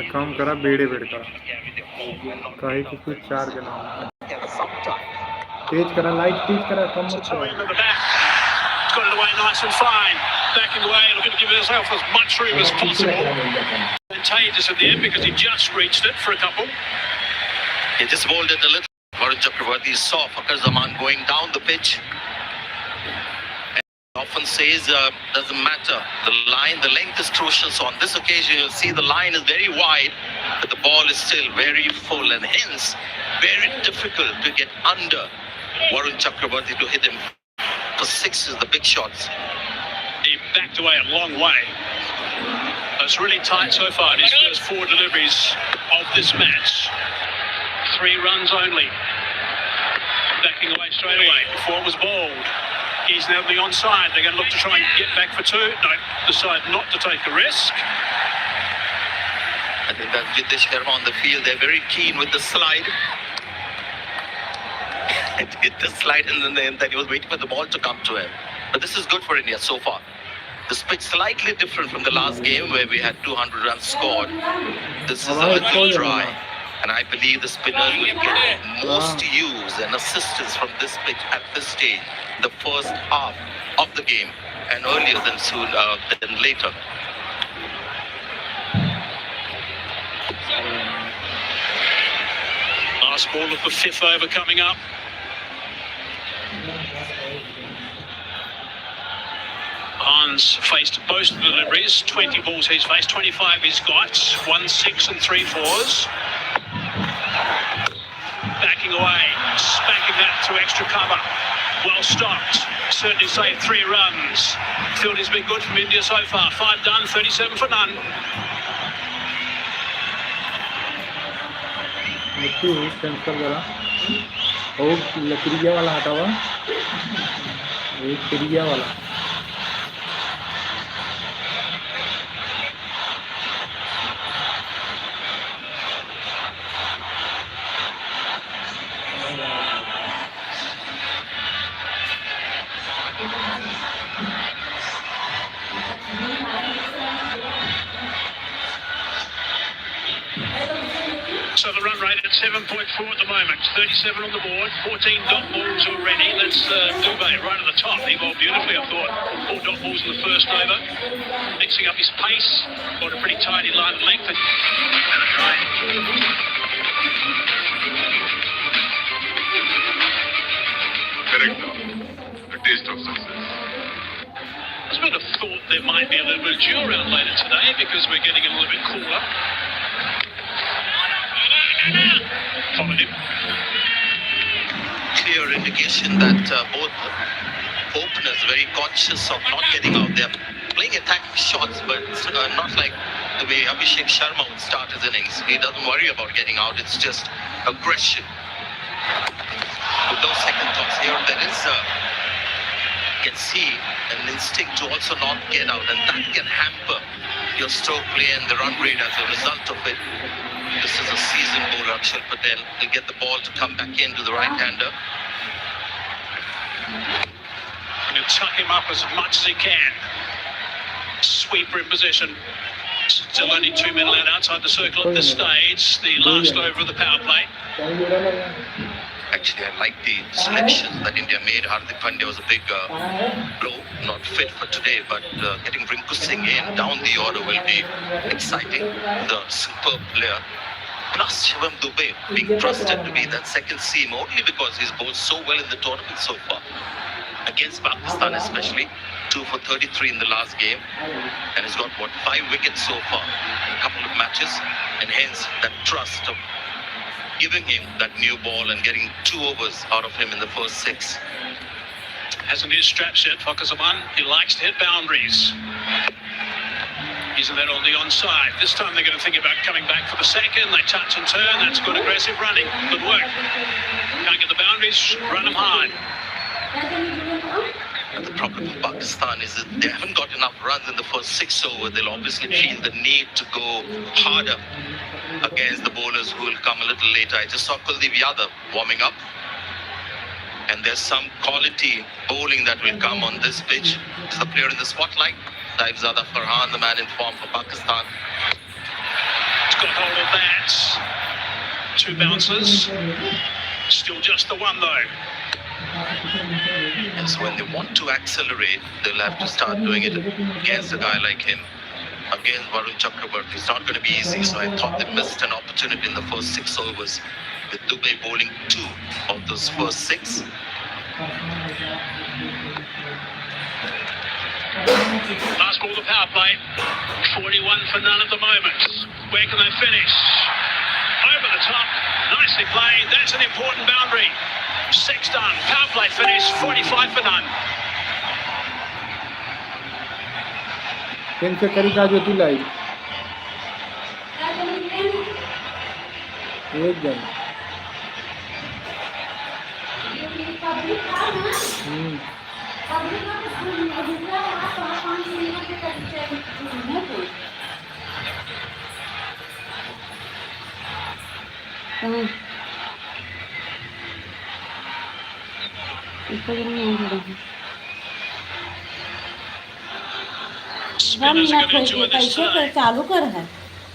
काम करा बेड़े बेड़ करा काहे कि कुछ चार के नाम तेज करा लाइट तेज करा कम मत करा got it away nice and fine backing away looking to give himself as much room as possible advantageous at the end because he just reached it for a couple. He just bowled it a little. Varun Chakravarti saw Fakhar Zaman going down the pitch. Often says doesn't matter the line, the length is crucial. So on this occasion you'll see the line is very wide but the ball is still very full and hence very difficult to get under Varun Chakravarti to hit him for sixes, the big shots. He backed away a long way. It's really tight so far in his first four deliveries of this match. 3 runs only. Backing away straight away before it was bowled. He's now the onside. They're going to look to try and get back for 2. No, decide not to take a risk. I think that Jitesh Sharma on the field, they're very keen with the slide. And hit the slide and then he was waiting for the ball to come to him. But this is good for India so far. This pitch slightly different from the last game where we had 200 runs scored. This is a little dry. And I believe the spinners will get most use and assistance from this pitch at this stage, the first half of the game, and earlier than later. Last ball of the 5th over coming up. Hans faced both of the deliveries. 20 balls he's faced, 25 he's got. 1 6 and 3 4s. Backing away, smacking that to extra cover. Well stopped. Certainly saved 3 runs. Fielding's been good from India so far. 5 done, 37 for none. Cancel करा और लकड़िया वाला हटावा एक क्रिया वाला So the run rate at 7.4 at the moment, 37 on the board, 14 dot balls already. That's Dubé right at the top. He bowled beautifully, I thought. 4 dot balls in the first over. Mixing up his pace, got a pretty tidy line of length. Correct. A taste of success. There's been a thought there might be a little bit of dew around later today because we're getting a little bit cooler. Followed him. Clear indication that both openers are very conscious of not getting out. They're playing attacking shots, but not like the way Abhishek Sharma would start his innings. He doesn't worry about getting out. It's just aggression. With those second thoughts here, there is you can see an instinct to also not get out, and that can hamper your stroke play and the run rate as a result of it. This is a seasoned bowler, Akshar Patel. He'll get the ball to come back into the right-hander. And he'll tuck him up as much as he can. Sweeper in position. Still only 2 men allowed outside the circle at this stage. The last over of the power play. Actually, I like the selection that India made. Hardik Pandya was a big blow, not fit for today, but getting Rinku Singh in down the order will be exciting. The superb player. Plus Shivam Dubé being trusted to be that second seam only because he's bowled so well in the tournament so far. Against Pakistan especially. 2 for 33 in the last game. And he's got, 5 wickets so far in a couple of matches. And hence that trust of giving him that new ball and getting 2 overs out of him in the first 6. Hasn't his straps yet, Fakhar Zaman. He likes to hit boundaries. Isn't that on the onside? This time they're going to think about coming back for the second. They touch and turn. That's good aggressive running. Good work. Can't get the boundaries. Run them hard. And the problem with Pakistan is that they haven't got enough runs in the first 6 overs. They'll obviously feel the need to go harder against the bowlers who will come a little later. I just saw Kuldeep Yadav warming up. And there's some quality bowling that will come on this pitch. Is the player in the spotlight. Saibzada Farhan, the man in form for Pakistan. It's got 2 bouncers. Still just the one though. And so when they want to accelerate, they'll have to start doing it against a guy like him. Against Varun Chakrabarti, it's not going to be easy. So I thought they missed an opportunity in the first 6 overs, with Dubey bowling 2 of those first 6. Last ball of the power play. 41 for none at the moment. Where can they finish? Over the top. Nicely played. That's an important boundary. 6 done. Power play finish. 45 for none. त्यांच्या करिता जो ती light एक जण Spinners are going to enjoy this side. चालू कर है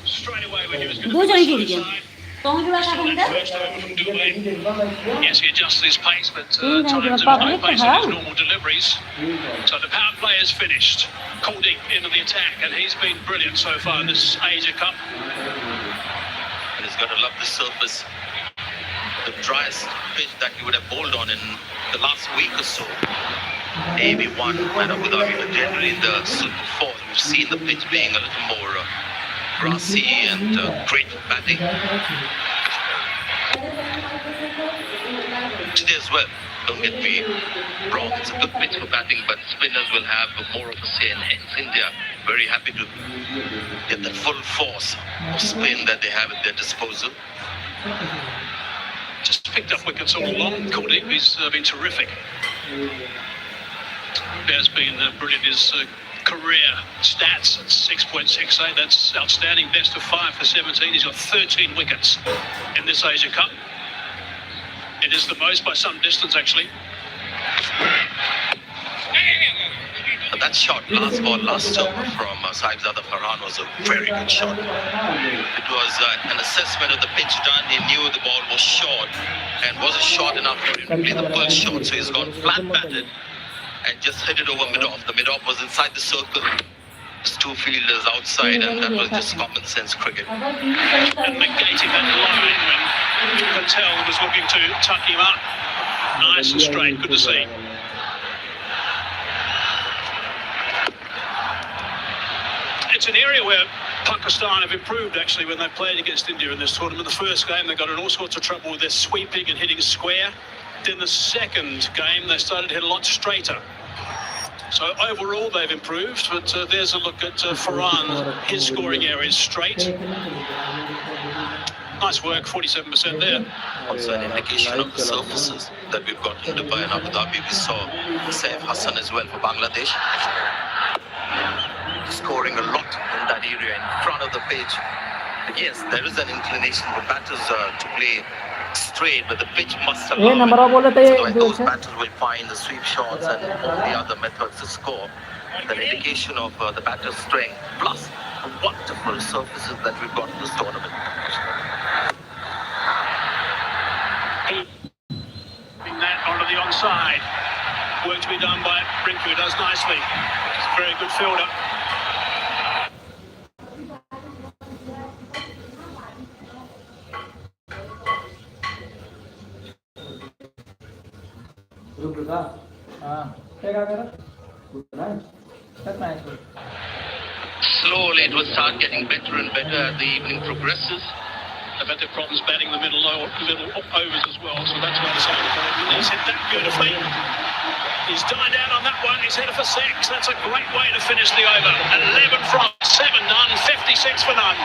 Straight away when he was going दो to जन finish गिर the गए side. कौन जुड़ा था बंदा First over from Dubey. Yes, he adjusted his pace, but Mm, times there was public no pace in how? his normal deliveries. So the power play is finished. Kuldeep into the attack, and he's been brilliant so far in this Asia Cup. And he's got to love the surface. The driest pitch that he would have bowled on in the last week or so. Maybe one man of Abu Dhabi, but generally in the Super 4, we've seen the pitch being a little more grassy and great for batting. Today as well, don't get me wrong, it's a good pitch for batting, but spinners will have more of a say, and hence India very happy to get the full force of spin that they have at their disposal. Just picked up wickets all along. Kuldeep, he's been terrific. Has been brilliant. His career stats at 6.68. That's outstanding. Best of 5 for 17. He's got 13 wickets in this Asia Cup. It is the most by some distance, actually. But that shot, last ball, last over from Sahibzada Farhan was a very good shot. It was an assessment of the pitch done. He knew the ball was short and wasn't short enough for him to play the pull shot. So he's gone flat batted and just hit it over mid-off. The mid-off was inside the circle. There's 2 fielders outside, and that was just common sense cricket. And negating that line when Patel was looking to tuck him up. Nice and straight. Good to see. It's an area where Pakistan have improved actually when they played against India in this tournament. The first game they got in all sorts of trouble with their sweeping and hitting square. Then the second game they started to hit a lot straighter. So overall they've improved, but there's a look at Farhan. His scoring area is straight. Nice work, 47% there. Also an indication of the surfaces that we've got in Dubai and Abu Dhabi. We saw Saif Hassan as well for Bangladesh, scoring a lot in that area in front of the pitch. But yes, there is an inclination for batters to play straight, but the pitch must allow it. Otherwise, those batters will find the sweep shots and all the other methods to score. An indication of the batter's strength, plus the wonderful surfaces that we've got in this tournament. That onto the onside. Work to be done by Rinku, does nicely. Very good fielder. Slowly it will start getting better and better as the evening progresses. They've had their problems batting the middle overs as well, so that's why the he's hit that beautifully. He's dined out on that one. He's headed for 6. That's a great way to finish the over. 11 from 7 none, 56 for none.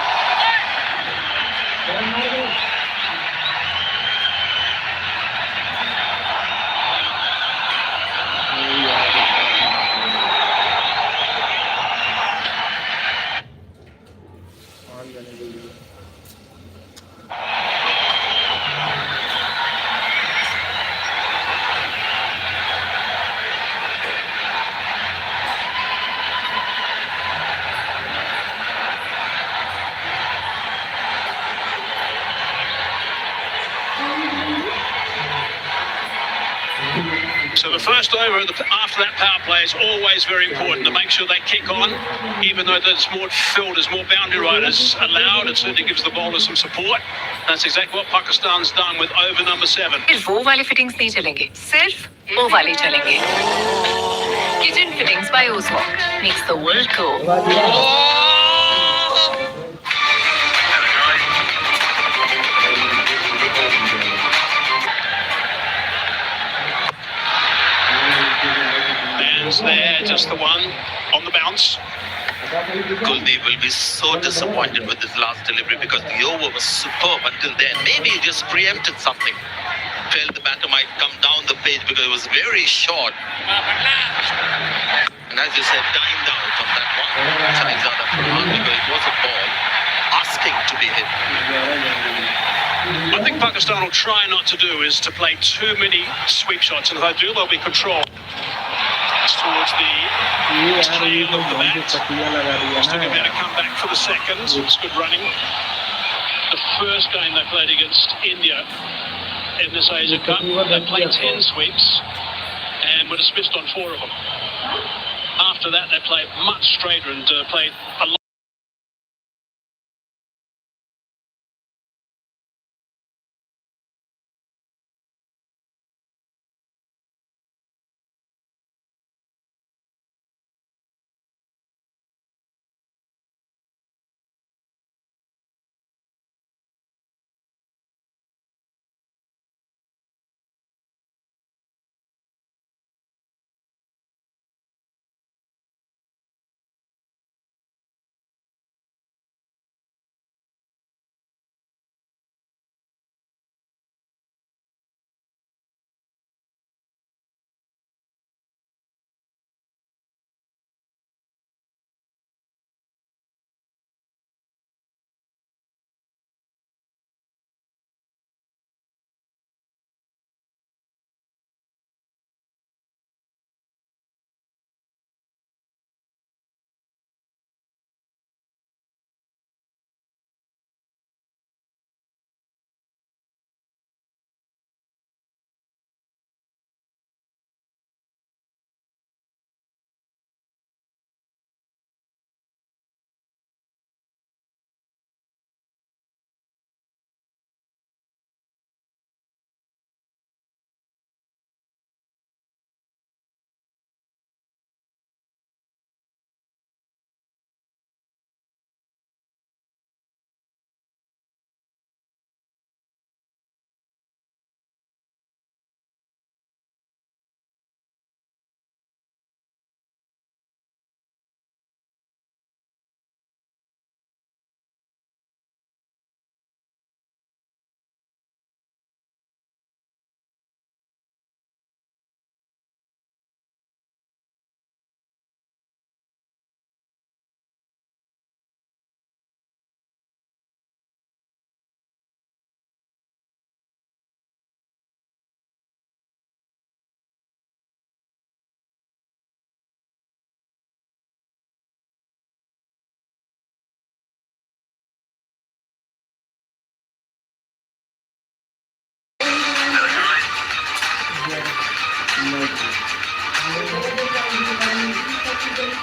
So the first over after that power play is always very important to make sure they kick on, even though there's more fielders, more boundary riders allowed. It certainly gives the bowlers some support. That's exactly what Pakistan's done with over number 7. सिर्फ वो वाले fittings नहीं चलेंगे, सिर्फ वो वाले चलेंगे. Kitchen fittings by Ozwalk makes the world go. Man's there, just the one on the bounce. Kuldeep will be so disappointed with his last delivery because the over was superb until then. Maybe he just preempted something. Felt the batter might come down the page because it was very short. And as you said, dined out on that one. Shahzada Farhan, because it was a ball asking to be hit. I think Pakistan will try not to do is to play too many sweep shots, and if they do, there'll be control. It's towards the tail of the bat. Still going to come back for the second. It's good running. The first game they played against India in this Asia Cup, they played 10 sweeps and were dismissed on 4 of them. After that, they played much straighter and played a lot.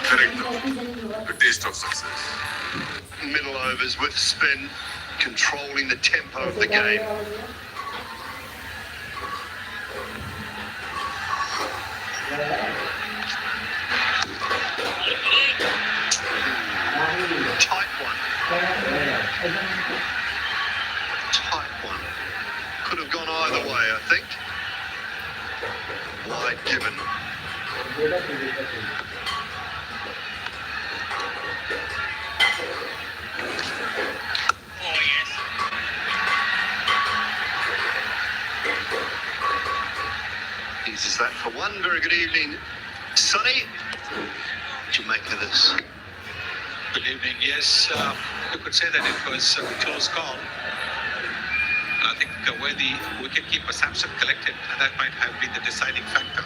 Correct. The taste of success. Middle overs with spin, controlling the tempo of the game. Tight one. Tight one. Could have gone either way, I think. Wide given. Eases that for one. Very good evening, Sonny. What do you make of this? Good evening. Yes, you could say that it was a close call. I think where the wicketkeeper Samson collected, that might have been the deciding factor.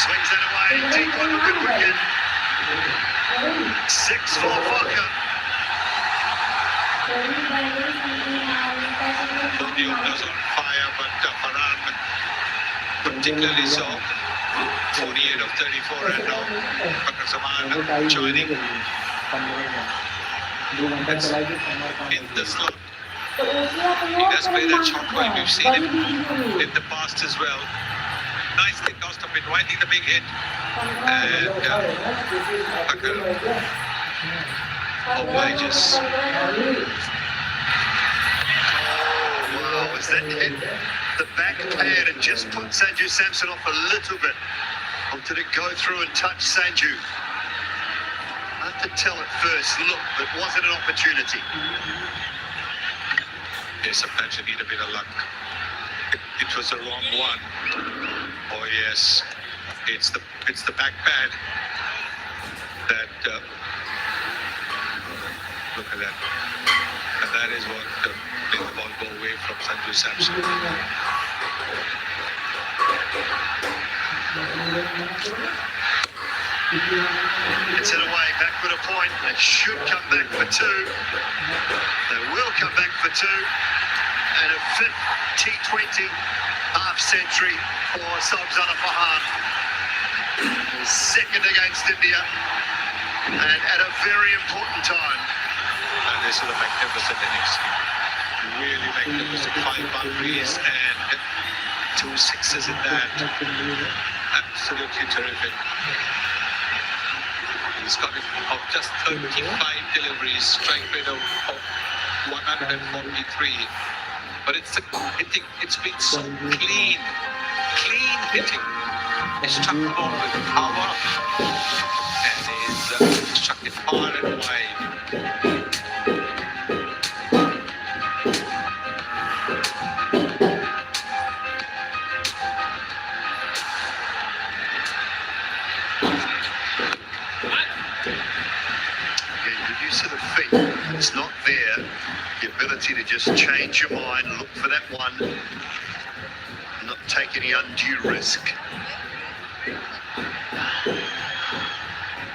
Swings that away. deep on a good wicket. 6 for Farker. The openers on fire, but Farhan particularly so. 48 of 34 and now Bakar Zaman joining in the slot. He does play that shot well. We've seen him in the past as well. Nicely tossed up, inviting the big hit. And Bakar obliges. Oh, wow. As that hit the back pad and just put Sanju Samson off a little bit. Or did it go through and touch Sanju? Hard to tell at first look, but was it an opportunity? Yes, sometimes you need a bit of luck. It was the wrong one. Oh yes, it's the back pad that look at that, and that is what made the ball go away from Sanju Samson. It's in a way backward a point. They should come back for 2. They will come back for 2. And a 5th T20 half century for Sabzana Farhan. Second against India. And at a very important time. And this is a magnificent innings. Really magnificent. 5 boundaries and 2 sixes in that. Absolutely terrific. He's got it of just 35 deliveries, strike rate of 143. But it's been so clean hitting. He struck the ball with power and he's struck it far and wide. It's not there. The ability to just change your mind, look for that one, not take any undue risk.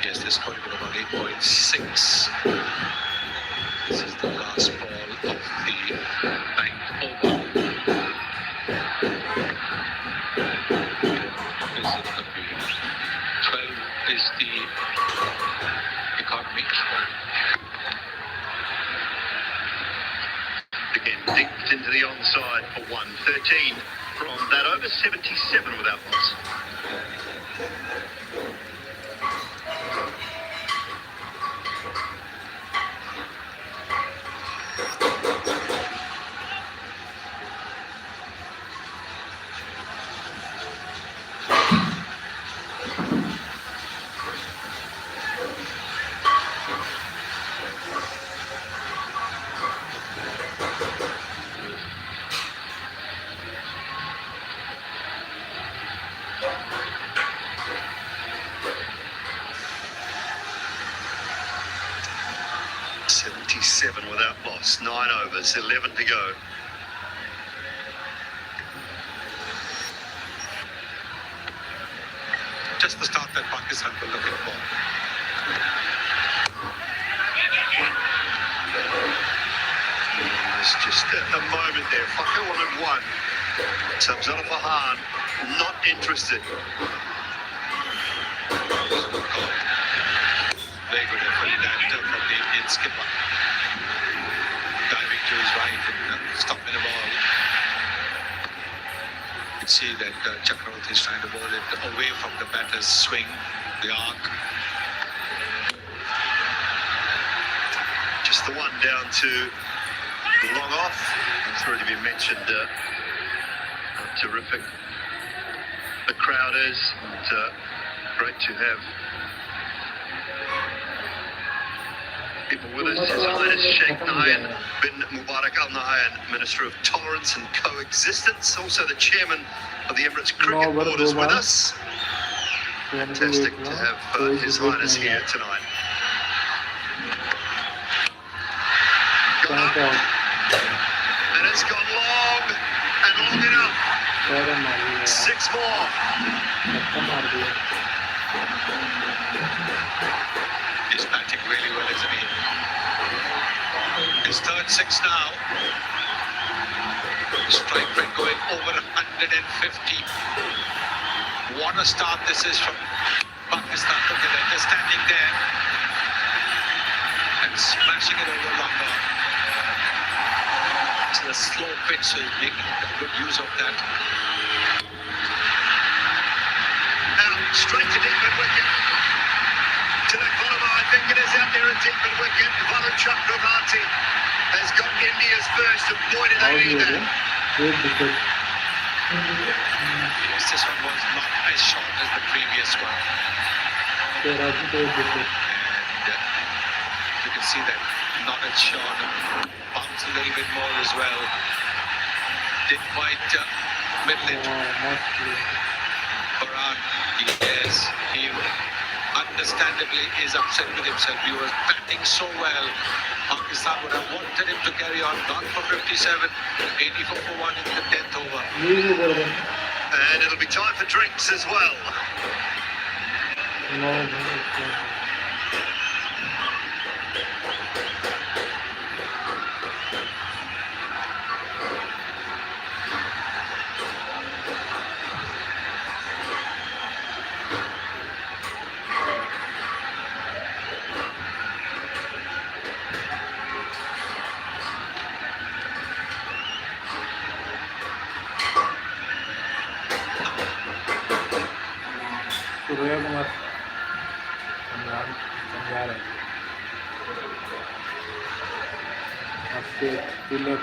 Yes, this scoring of about 8.6. This is the last ball of the 9th over. This is the 12 is the economy. Again, dinked into the onside for 113 from that over 77 without loss. Without loss, 9 overs, 11 to go. Just the start that Pakistan were looking for. There's just a moment there. Fakir wanted 1. Sabzana Farhan not interested. Very good effort from the Indian skipper. Diving to his right and stopping the ball. You can see that Chakravarti is trying to bowl it away from the batter's swing, the arc. Just the one down to long off. It's already been mentioned. Terrific. The crowd is. And, great to have people with us. His Highness Sheikh Nahyan bin Mubarak Al Nahyan, Minister of Tolerance and Coexistence, also the Chairman of the Emirates Cricket Board, is with us. Fantastic to have His Highness here tonight. Gone up, and it's gone long and long enough. 6 more. He's batting really well, isn't he? His third six now. Strike rate going over 150. What a start this is from Pakistan. Look at that, they're standing there and smashing it over longer. It's a slow pitch, so he's making good use of that. Now, straight to deep mid wicket. Tilak Varma, I think it is out there at deep mid wicket. Varun Chakravarti has got India's first, and boy did How they do need you that. Great wicket. Yes, this one was not as short as the previous one. Great wicket. And you can see that not as short. Bounce a little bit more as well. Didn't quite middle it. Mostly. Farhan, yes, he understandably is upset with himself. He was batting so well. Pakistan would have wanted him to carry on, not for 57, 84 for 1 in the 10th over. And it'll be time for drinks as well. No. Surya Kumar समझा रहे आपके तिलक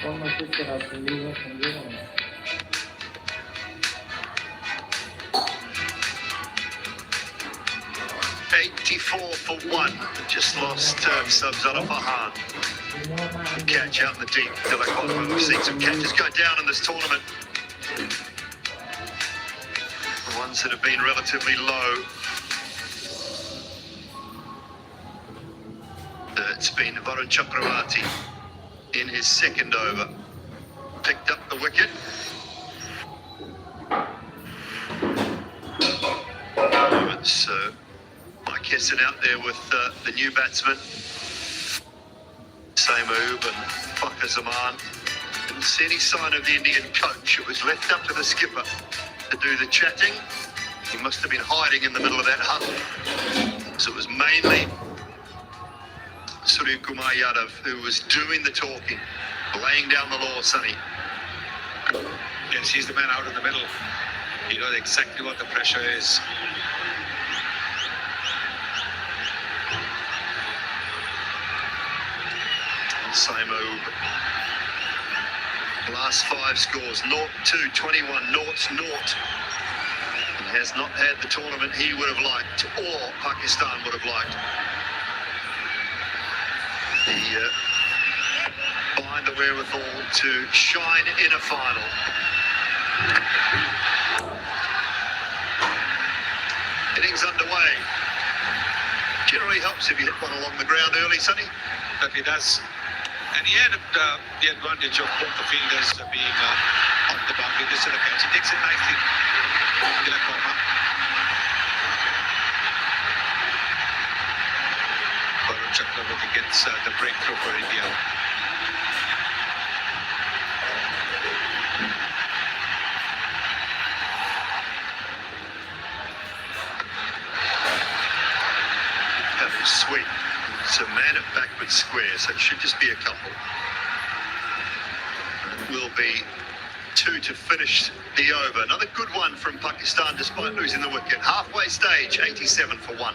कौन message करा सुनी है समझेगा ना 84 for 1. Just lost Sabzana Farhan. Catch out in the deep. We've seen some catches go down in this tournament. The ones that have been relatively low. It's been Varun Chakravarti in his second over. Picked up the wicket. So Mike Hesson out there with the new batsman. Saimoob and Fakhar Zaman. Didn't see any sign of the Indian coach. It was left up to the skipper to do the chatting. He must have been hiding in the middle of that hut. So it was mainly Surya Kumar Yadav who was doing the talking, laying down the law, Sonny. Yes, he's the man out in the middle. He knows exactly what the pressure is. Saimoob. Last 5 scores, 0-2, 21, 0-0. He has not had the tournament he would have liked, or Pakistan would have liked. He find the wherewithal to shine in a final. Innings underway. Generally helps if you hit one along the ground early, Sonny. That he does. And he had the advantage of both the fielders being on the boundary. This is the catch. He takes it nicely. Tilak Varma. Varun Chakravarti gets the breakthrough for India. That was sweet. It's a man at backward square, so it should just be a couple. And it will be 2 to finish the over. Another good one from Pakistan despite losing the wicket. Halfway stage, 87 for 1.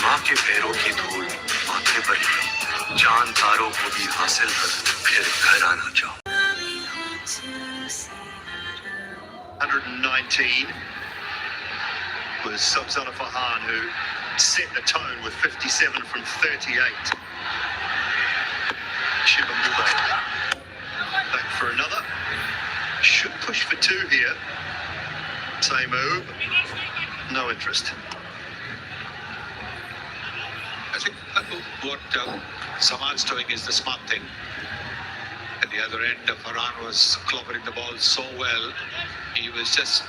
माँ के पैरों की धूल माथे पर ही, चांद तारों को भी हासिल कर फिर घर आना चाहो। 119 was Subzana Farhan, who set the tone with 57 from 38. Shivam Dubey back for another. Should push for 2 here. Same move. No interest. I think what Saman's doing is the smart thing. At the other end, Farhan was clobbering the ball so well. He was just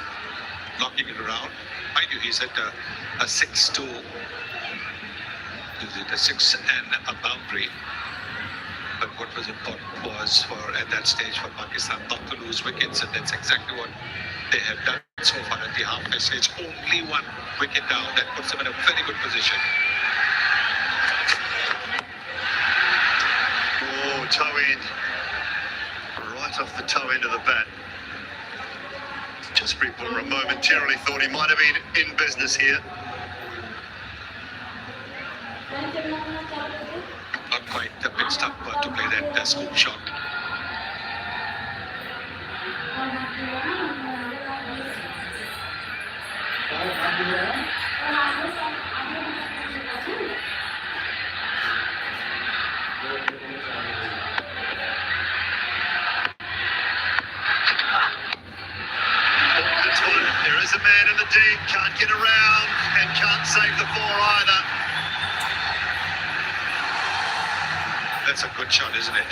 knocking it around. Mind you, he's at a 6-2. Is it a 6 and a boundary? But what was important was for at that stage for Pakistan not to lose wickets, and that's exactly what they have done so far at the halfway stage. Only 1 wicket down. That puts them in a very good position. Oh, toe end. Right off the toe end of the bat. Jasprit Bumrah momentarily thought he might have been in business here. Not quite pitched up to play that scoop shot. There is a man in the deep, can't get around and can't save the 4 either. That's a good shot, isn't it?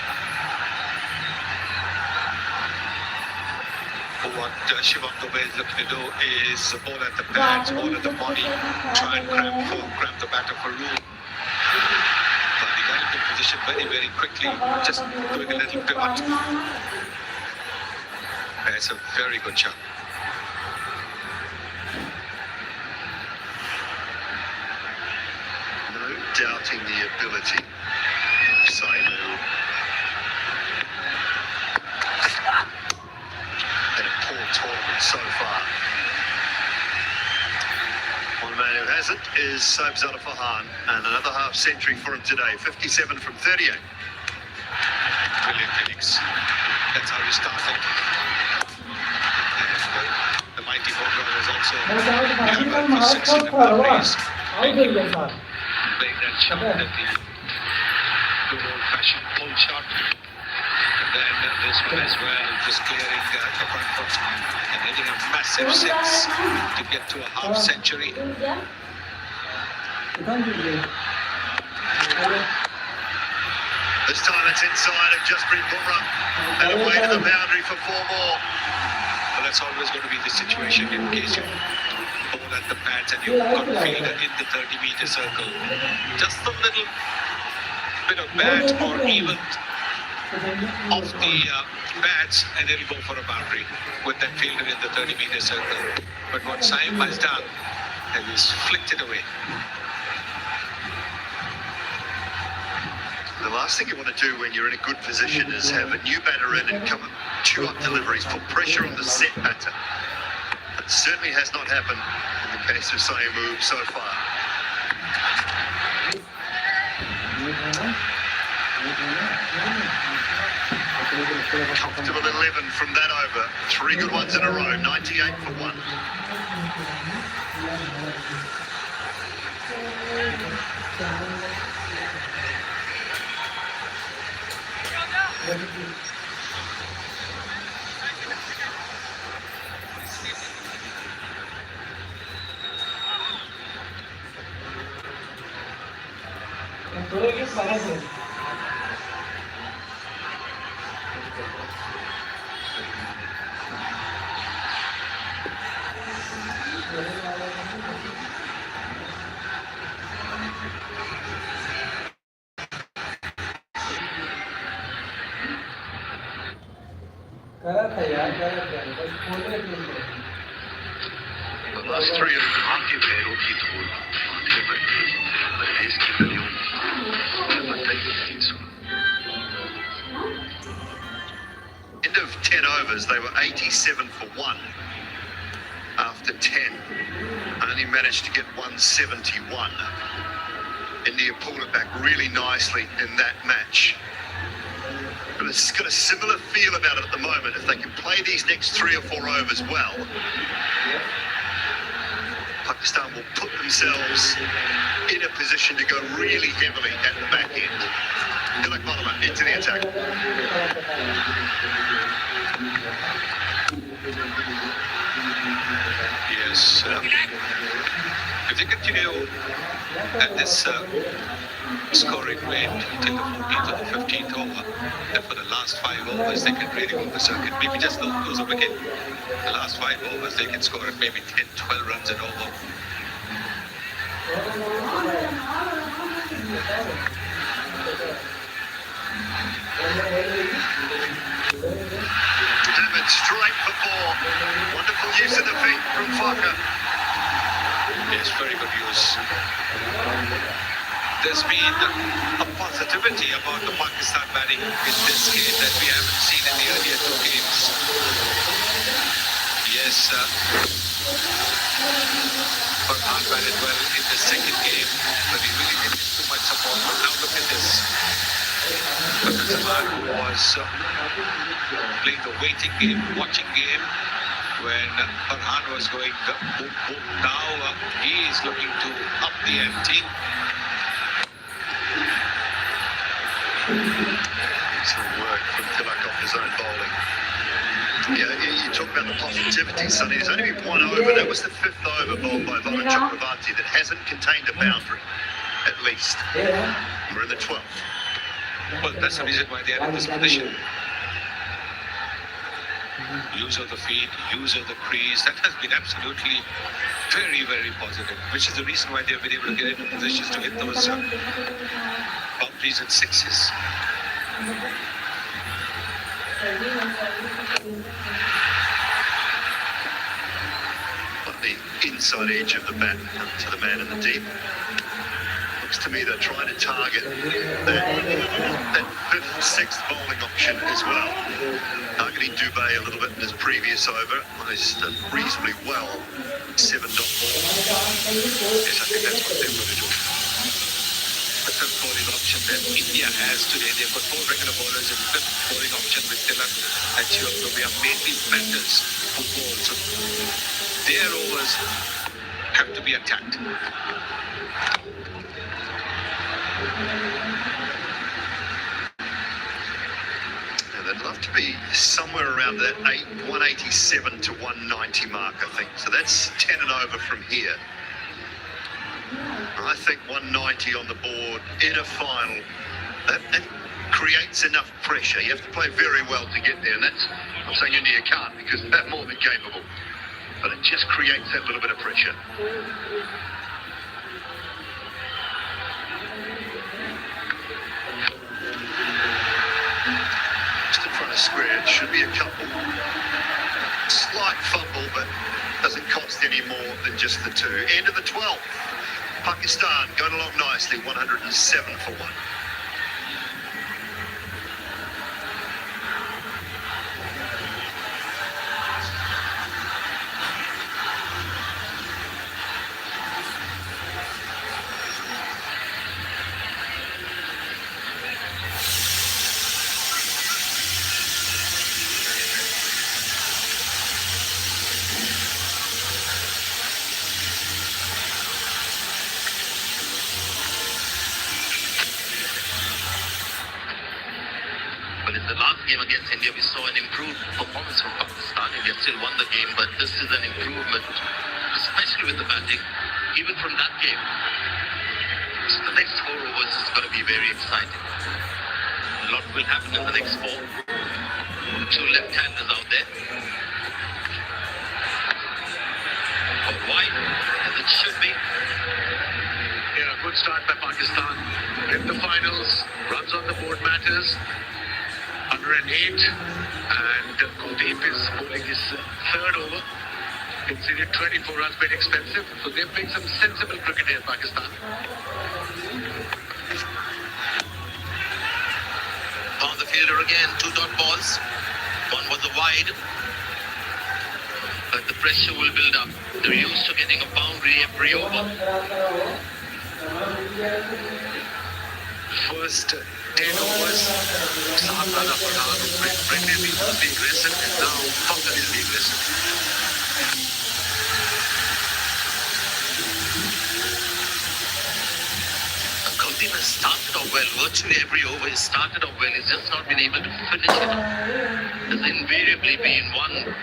What Shivam Dubey is looking to do is ball at the pads, ball at the body, try and grab the batter for room. But he got into position very, very quickly, just doing a little pivot. It's a very good shot. No doubting the ability of Saimu. Had a poor tournament so far. One man who hasn't is Subzana Farhan, and another half century for him today, 57 from 38. Brilliant innings. That's how he started. And the mighty Bumrah was also delivered for 6 in the boundaries. Playing that shot at the good old-fashioned pull shot. And then this one as well, just clearing the front foot and hitting a massive 6 to get to a half century. This time it's inside of Jasprit Bumrah and away to the boundary for 4 more. But that's always going to be the situation in case you ball at the pads and you got a fielder in the 30-meter circle. Just a little bit of bat or even off the pads and it'll go for a boundary with that fielder in the 30-meter circle. But what Saim has done is flicked it away. The last thing you want to do when you're in a good position is have a new batter in and come and chew up deliveries, put pressure on the set batter. That certainly has not happened in the case of Saimu so far. Comfortable 11 from that over. 3 good ones in a row, 98 for 1. The last three of भारतीय पैरों की धूल माथे पर गिरी, देश की गलियों में बताइए नहीं सुना. End of 10 overs, they were 87 for 1. After 10, only managed to get 171. India pulled it back really nicely in that match. But it's got a similar feel about it at the moment. If they can play these next 3 or 4 overs well, Pakistan will put themselves in a position to go really heavily at the back end. Tilak Malama into the attack. Yes. If they continue at this scoring rate till the 14th or the 15th over, then for the last 5 overs they can really move the circuit. Maybe just lose a wicket. The last 5 overs they can score at maybe 10, 12 runs and over. David straight for 4. Wonderful use of the feet from Farker. Yes, very good use. There's been a positivity about the Pakistan batting in this game that we haven't seen in the earlier 2 games. Yes, Farhan batted well in the second game, but he really didn't get too much support. But now look at this. Zaman was playing the waiting game, watching game, when Farhan was going boom, boom. Now he is looking to up the ante. Excellent work from Tilak off his own bowling. Yeah, you talk about the positivity, Sonny. There's only been 1 over. That was the 5th over bowled by Varun Chakravarti that hasn't contained a boundary, at least. We're in the 12th. Well, that's the reason why they are in this position. Use of the feet, use of the crease, that has been absolutely very, very positive, which is the reason why they've been able to get into positions to hit those boundaries and sixes. But the inside edge of the bat to the man in the deep. Looks to me they're trying to target that 5th, 6th bowling option as well. Targeting Dubé a little bit in his previous over. He's done reasonably well. 7 dot ball. Yes, I think that's what they're going to do. The 5th bowling option that India has today, they've got 4 regular bowlers and 5th bowling option with Tilak and Shivam Dubé are mainly batters who bowl. So their overs have to be attacked. They'd love to be somewhere around that 187 to 190 mark, I think. So that's 10 and over from here. I think 190 on the board in a final, that creates enough pressure. You have to play very well to get there, and that's, I'm saying India can't because they're more than capable. But it just creates that little bit of pressure. Square, it should be a couple. Slight fumble, but doesn't cost any more than just the 2. End of the 12th. Pakistan going along nicely, 107 for 1. Game against India, we saw an improved performance from Pakistan. India still won the game, but this is an improvement, especially with the batting, even from that game. So the next 4 overs is going to be very exciting. A lot will happen in the next 4. 2 left-handers out there. Wide, as it should be. Yeah, good start by Pakistan. In the finals, runs on the board matters. 108, and Kuldeep is bowling his third over. Conceded 24 runs, very expensive. So they're playing some sensible cricket here, Pakistan. Found the fielder again, 2 dot balls. One was a wide. But the pressure will build up. They're used to getting a boundary every over. First 10 overs, 7 runs per hour. Brendan was the aggressive, and now Funkar is the aggressive. Kuldeep has started off well. Virtually every over he started off well. He's just not been able to finish it off. There's invariably been one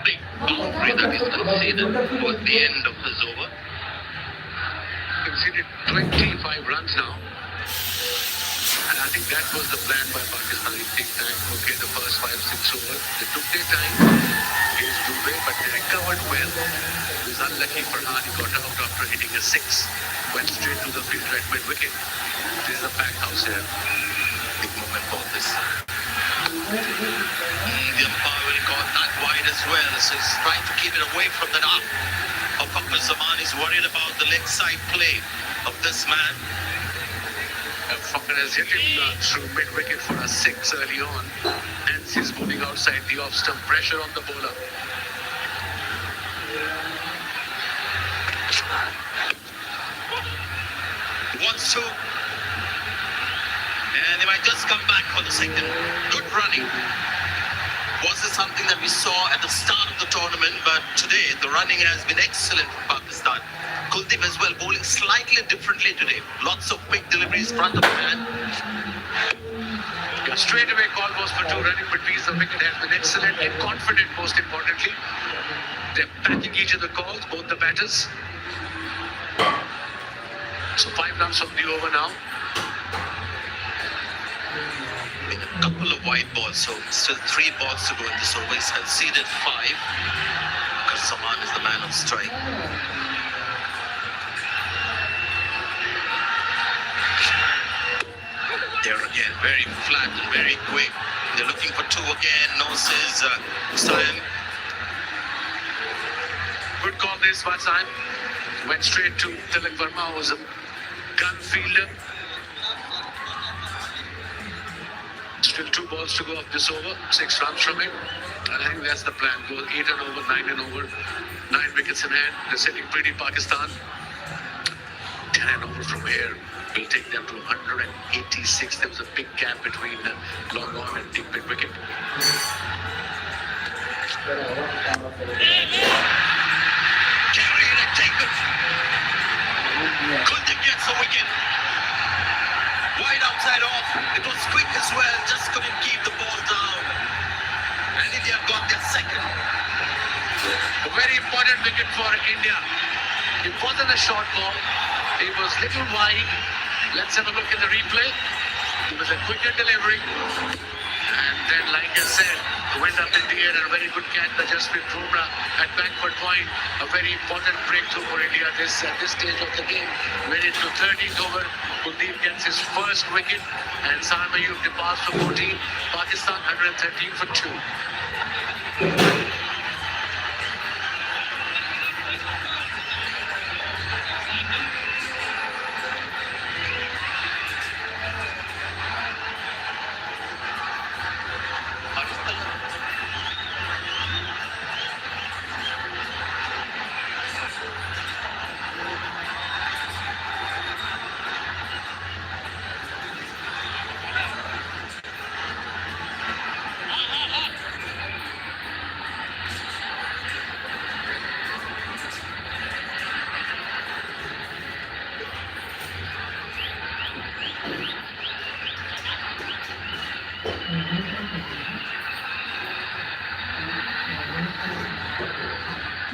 big boundary that is conceded towards the end of his over. Conceded 25 runs now. And I think that was the plan by Pakistan. They take time. Okay, the first 5-6 overs. They took their time. Here's Dubey, but they recovered well. He was unlucky for Khan. He got out after hitting a 6. Went straight to the field at mid-wicket. This is a packed house here. Big moment for this. The umpire will call that wide as well. So he's trying to keep it away from the arm of Fakhar Zaman. He's worried about the leg side play of this man. Fakhar has hit him through mid-wicket for a 6 early on. And he's moving outside the off-stump. Pressure on the bowler. Wants to. And they might just come back for the second. Good running. Was this something that we saw at the start of the tournament? But today, the running has been excellent for Pakistan. Kuldeep as well, bowling slightly differently today. Lots of quick deliveries front of the man. Yeah, straight away call was for 2 running between the wicket has been excellent and confident, most importantly. They're backing each of the calls, both the batters. So 5 runs from the over now. A couple of wide balls, so still 3 balls to go in this over. He's conceded 5. Because Zaman is the man on strike. There again, very flat and very quick. They're looking for 2 again. No, says Sam. Good call this by Sam. Went straight to Tilak Verma, who's a gun fielder. Still 2 balls to go off this over. 6 runs from him. And I think that's the plan. Go 8 and over, 9 and over. 9 wickets in hand. They're sitting pretty, Pakistan. 10 and over from here will take them to 186. There was a big gap between long on and deep mid wicket. Carry it and take it. Kuldeep gets a wicket. Wide outside off. It was quick as well. Just couldn't keep the ball down. And India got their second. A very important wicket for India. It wasn't a short ball. It was little wide. Let's have a look at the replay. It was a quicker delivery. And then, like I said, went up in the air and a very good catch by Jasprit Bumrah at backward point. A very important breakthrough for India at this stage of the game. Went into 13th over. Kuldeep gets his first wicket. And Sam Ayub departs for 14. Pakistan 113 for 2.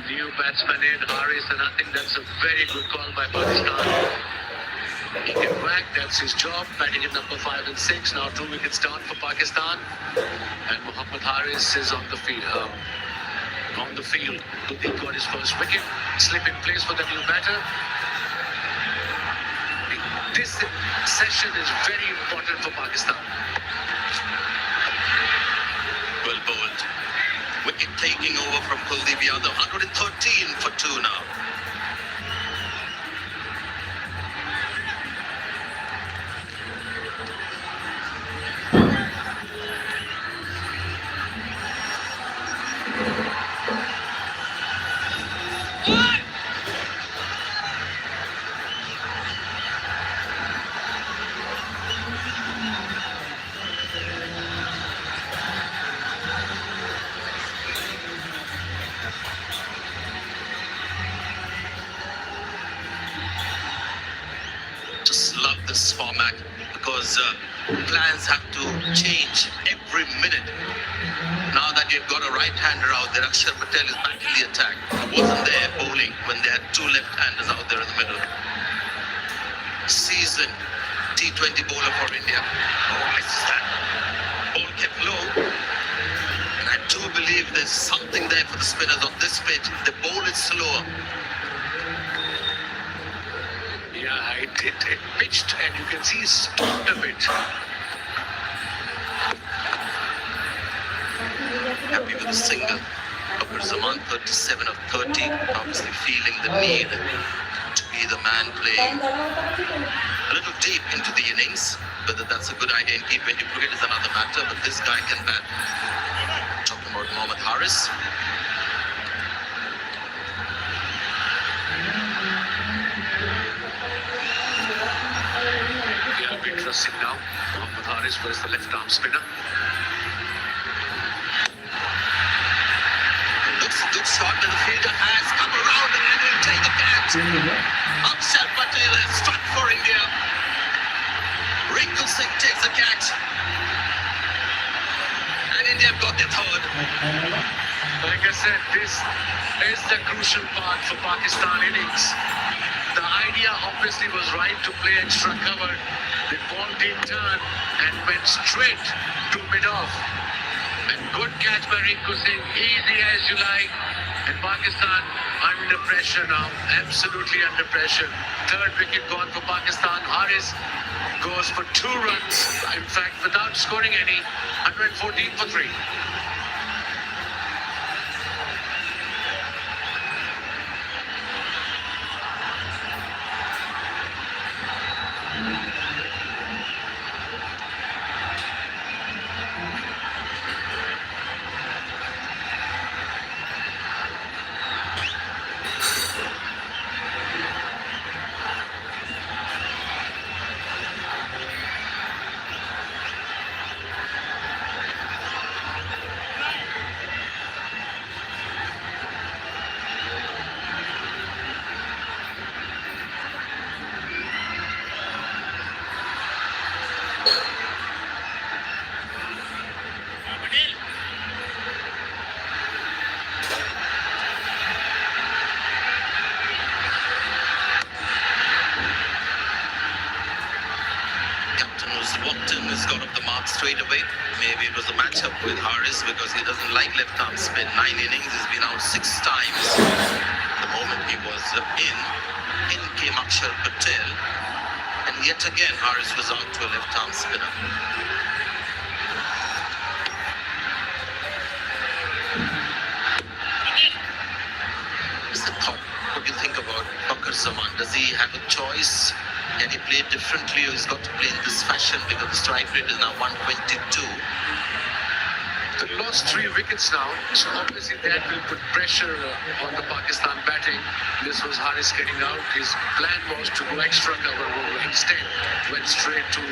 New batsman in Haris, and I think that's a very good call by Pakistan. He can whack, that's his job. Batting at number 5 and 6. Now 2 wickets down for Pakistan. And Mohammad Haris is on the field. Kuldeep got his first wicket. Slip in place for the new batter. This session is very important for Pakistan. Well bowled. Wicket taking over from Kuldeep Yadav. 113 for 2 now. Just love this format because plans have to change every minute. Now that you've got a right-hander out there, Akshar Patel is back in the attack. He wasn't there bowling when they had 2 left-handers out there in the middle. Seasoned T20 bowler for India. Oh, misses that. Ball kept low. And I do believe there's something there for the spinners on this pitch. The ball is slower. Yeah, it pitched and you can see he stopped a bit. Happy with a single. Dr. Zaman, 37 of 30, obviously feeling the need to be the man playing a little deep into the innings. Whether that's a good idea in T20 cricket is another matter, but this guy can bat. Talking about Mohammad Haris. Yeah, interesting now. Mohammad Haris was the left-arm spinner. Looks a good shot, and the fielder has come around and will take the catch. Akshar Patel has struck for India. Rinku Singh takes the catch. And India got their third. Like I said, this is the crucial part for Pakistan innings. The idea obviously was right to play extra cover. The ball did turn and went straight to mid-off. And good catch by Rinku Singh, easy as you like. And Pakistan under pressure now, absolutely under pressure. Third wicket gone for Pakistan. Haris goes for 2 runs, in fact, without scoring any, 114 for 3. Has got off the mark straight away. Maybe it was a matchup with Haris because he doesn't like left-arm spin. 9 innings, he's been out 6 times. The moment he was in came Akshar Patel. And yet again, Haris was out to a left-arm spinner. Just a thought. What do you think about Dr. Zaman? Does he have a choice? Can he play differently, or he's got to play in this fashion because the strike rate is now 122? They lost 3 wickets now, so obviously that will put pressure on the Pakistan batting. This was Haris getting out. His plan was to go extra cover, instead went straight to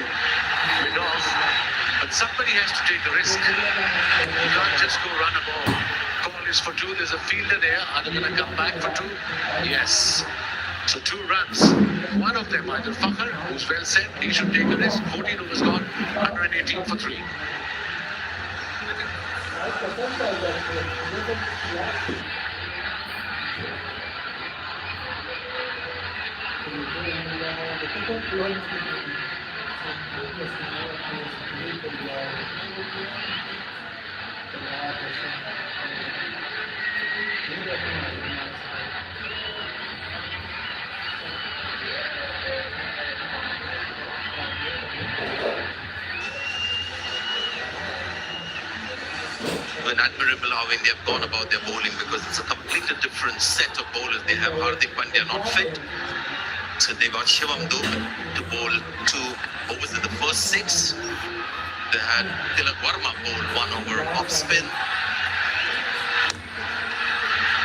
mid-off. But somebody has to take a risk. You can't just go run a ball. Call is for 2. There's a fielder there. Are they going to come back for 2? Yes. So 2 runs. One of them, either Fakhr, who's well set, he should take a risk. 14 overs gone, 118 for 3. And admirable how India have gone about their bowling, because it's a completely different set of bowlers. They have Hardik Pandya not fit, so they got Shivam Dube to bowl 2 overs in the first 6. They had Tilak Verma bowl 1 over off spin.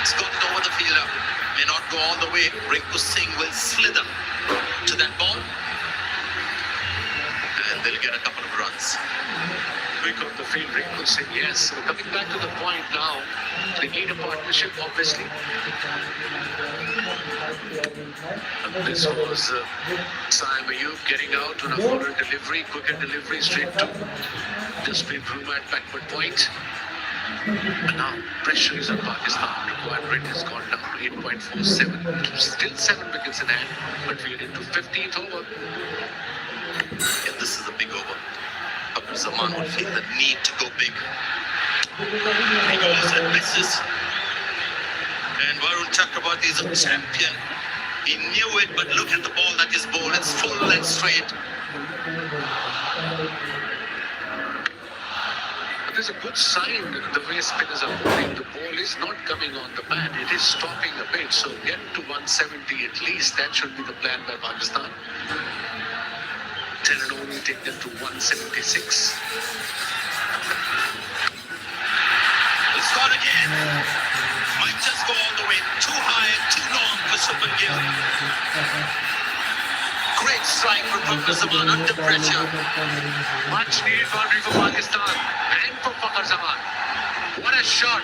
It's got it over the fielder, may not go all the way. Rinku Singh will slither to that ball, and they'll get a couple of runs. Quick on the field, Rinku Singh, yes. So coming back to the point now, they need a partnership, obviously. And this was Saim Ayub getting out on a forward delivery, quicker delivery straight to Jasprit Bumrah at backward point. And now pressure is on Pakistan. Required rate has gone down to 8.47. Still 7 wickets in hand, but we're into 15th over. Yeah, this is a big over. Zaman would feel the need to go big. He goes and misses. And Varun Chakrabarti is a champion. He knew it, but look at the ball that is bowled. It's full and straight. There's a good sign the way spinners are bowling. The ball is not coming on the bat. It is stopping a bit. So get to 170 at least. That should be the plan by Pakistan. 10 and only take them to 176. It's gone again. Might just go all the way. Too high and too long for Shubman Gill. Great strike from Fakhar Zaman under pressure. Much needed boundary for Pakistan and for Fakhar Zaman. What a shot.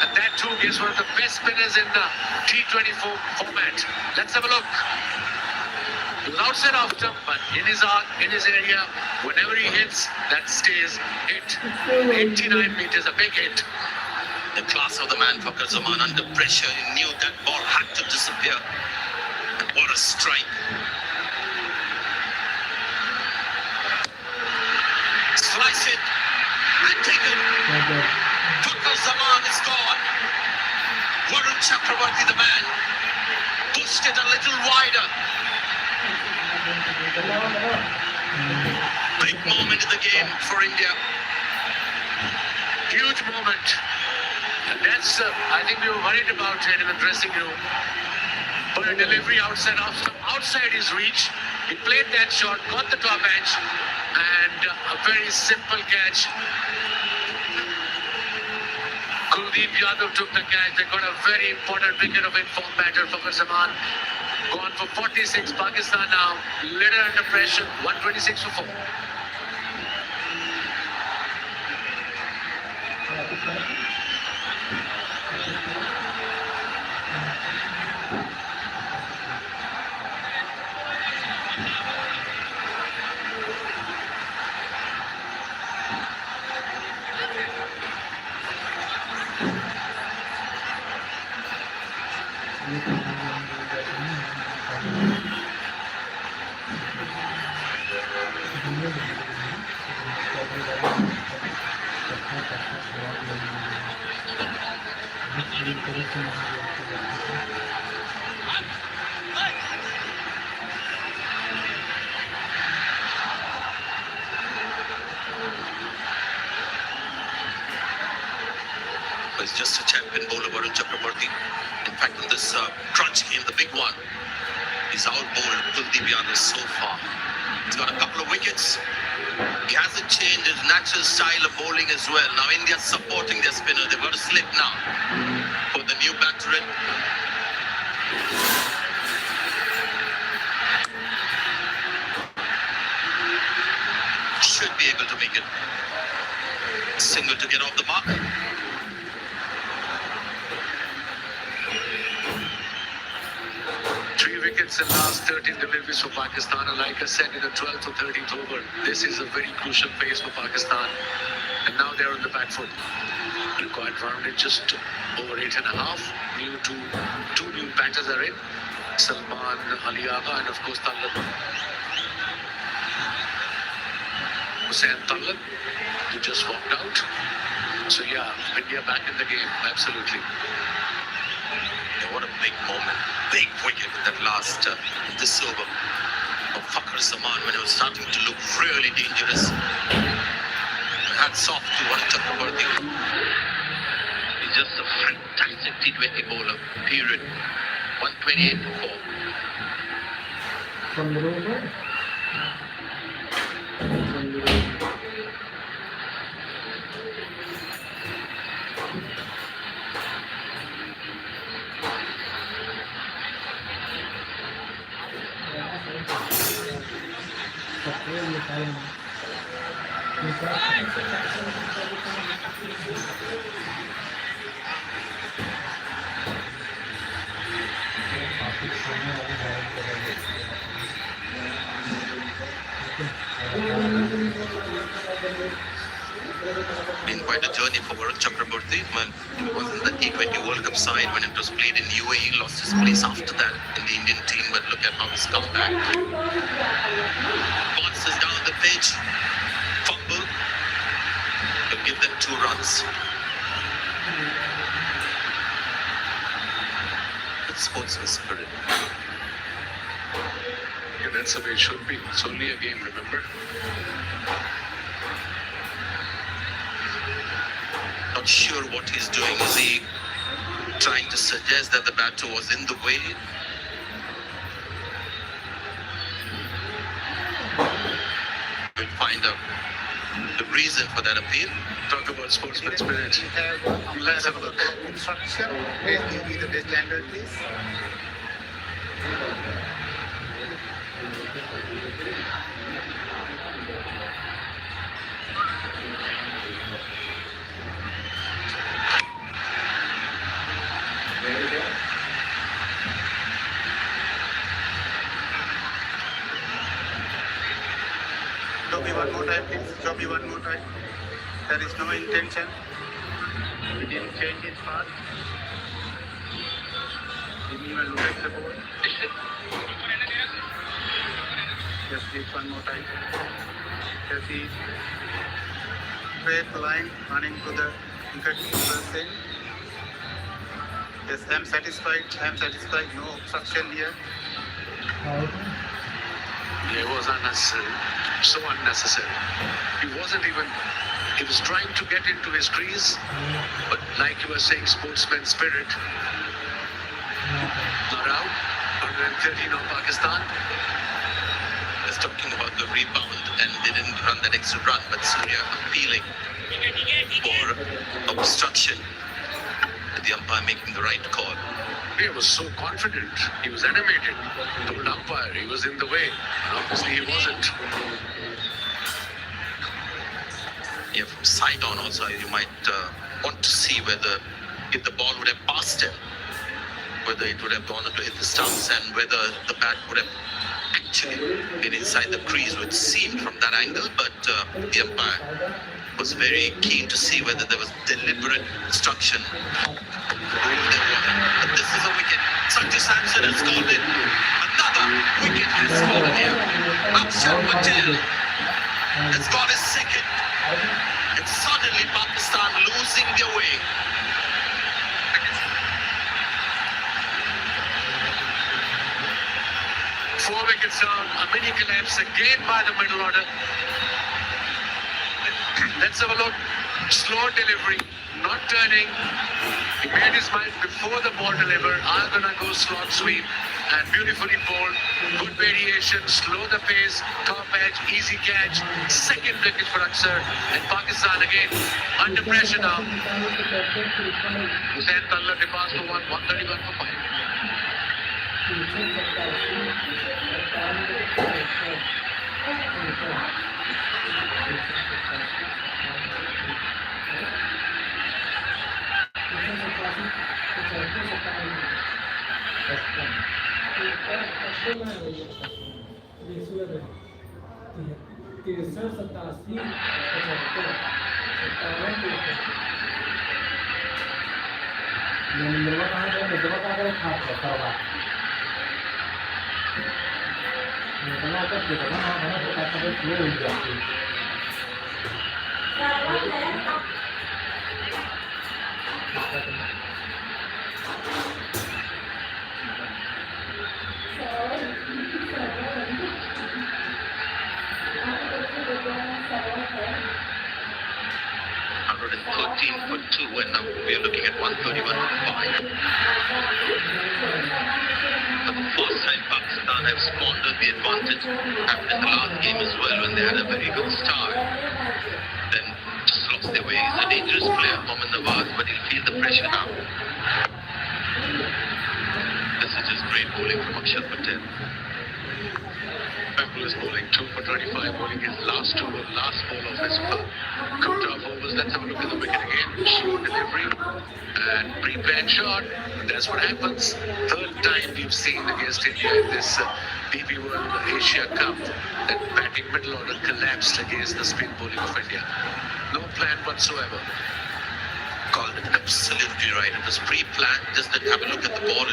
And that too gives one of the best spinners in the T24 format. Let's have a look. He was outside off stump, but in his area, whenever he hits, that stays hit. 89 meters, a big hit. The class of the man, Fakhar Zaman, under pressure. He knew that ball had to disappear. And what a strike. Slice it and take it. Fakhar Zaman is gone. Varun Chakrabarti, the man, pushed it a little wider. Big moment in the game for India. Huge moment. And that's, I think we were worried about it in the dressing room. But a delivery outside his reach. He played that shot, got the top edge, and a very simple catch. Kuldeep Yadav took the catch. They got a very important wicket of informed batter for Zaman. Gone for 46. Pakistan now little under pressure. 126 for 4. He's just a champion bowler, Varun Chakrabarti. In fact, in this crunch game, the big one, he's outbowled Kuldeep Yadav so far. He's got a couple of wickets. He hasn't changed his natural style of bowling as well. Now India's supporting their spinner. They've got to slip now for the new batter in. Should be able to make it. Single to get off the mark. Wickets in last 13 deliveries for Pakistan, and like I said, in the 12th or 13th over, this is a very crucial phase for Pakistan, and now they're on the back foot. Required run rate just over 8.5. Two new batters are in, Salman Ali Agha and of course Talib Hussain Talib, who just walked out. So yeah, India back in the game, absolutely. Yeah, what a big moment. Big wicket with that last this over of Fakhar Zaman when it was starting to look really dangerous. Hats off to Warren Chakraborty. He's just a fantastic T20 bowler, period. 128 to 4. Been quite a journey for Varun Chakraborty. Man, he was in the T20 World Cup side when it was played in UAE. Lost his place after that in the Indian team, but look at how he's come back. Bounces down the pitch, fumble. He'll give them 2 runs. It's sportsman spirit. Yeah, that's the way it should be. It's only a game, remember? Not sure what he's doing. Is he trying to suggest that the batter was in the way? We'll find out the reason for that appeal. Talk about sportsman spirit. Let's have a look. Instruction. Please give me the best angle, please. Show me one more time, please. Show me one more time. There is no intention. We didn't change his path. Give me a look at the ball. Just please one more time. Just see straight line running to the wicket keeper's end. Yes, I'm satisfied. I'm satisfied. No obstruction here. Yeah, it was unnecessary. So unnecessary. He was trying to get into his crease, but like you were saying, sportsman spirit. Not out. 113 of Pakistan. Was talking about the rebound and they didn't run that extra run, but Surya appealing for obstruction. The umpire making the right call. He was so confident. He was animated. Told umpire he was in the way. And obviously he wasn't. Yeah, from side on also, you might want to see whether if the ball would have passed him, whether it would have gone on to hit the stumps and whether the bat would have actually been inside the crease, which seemed from that angle, but the umpire was very keen to see whether there was deliberate obstruction. But this is a wicket. Sanju Samson has scored it. Another wicket has fallen here. Akshar Patel has got his second. And suddenly Pakistan losing their way. Four wickets down. A mini collapse again by the middle order. Let's have a look. Slow delivery, not turning. He made his mind before the ball delivered. I'm gonna go slot sweep and beautifully bowled. Good variation, slow the pace, top edge, easy catch. Second wicket for Akshar and Pakistan again under pressure now. Hussain Talib ke paas for 131 for 5. For 2, and now we are looking at 131 for 5. For the first time, Pakistan have squandered the advantage. Happened in the last game as well when they had a very good start. Then just lost their way. He's a dangerous player, Mohammad Nawaz, but he'll feel the pressure now. This is just great bowling from Akshar Patel. Pemble is bowling 2 for 25, bowling his last ball of his couple of overs. Let's have a look at the wicket again. Short delivery and pre-planned shot. That's what happens. Third time we've seen against India in this DP World Asia Cup that batting middle order collapsed against the spin bowling of India. No plan whatsoever. Called it absolutely right. It was pre-planned. Just didn't have a look at the ball.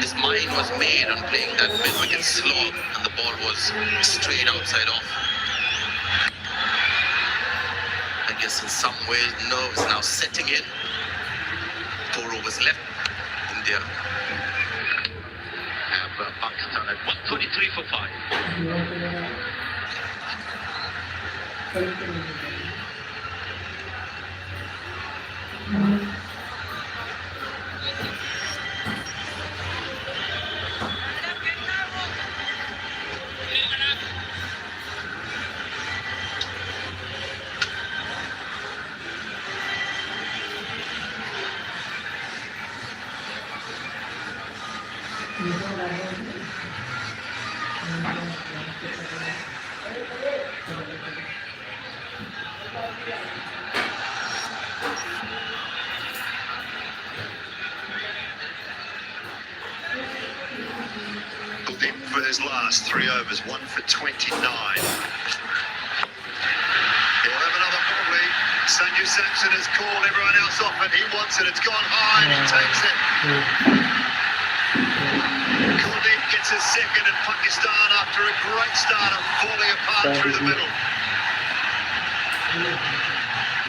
His mind was made on playing that mid-wicket slog, and the ball was straight outside off. I guess in some ways nerves now setting in. 4 overs left. India Have Pakistan at 133 for 5. For his last 3 overs, 1 for 29. He'll have another ball lead. Sanju Samson has called everyone else off and he wants it. It's gone high and he takes it. Kuldeep gets his second in Pakistan after a great start of falling apart through the middle.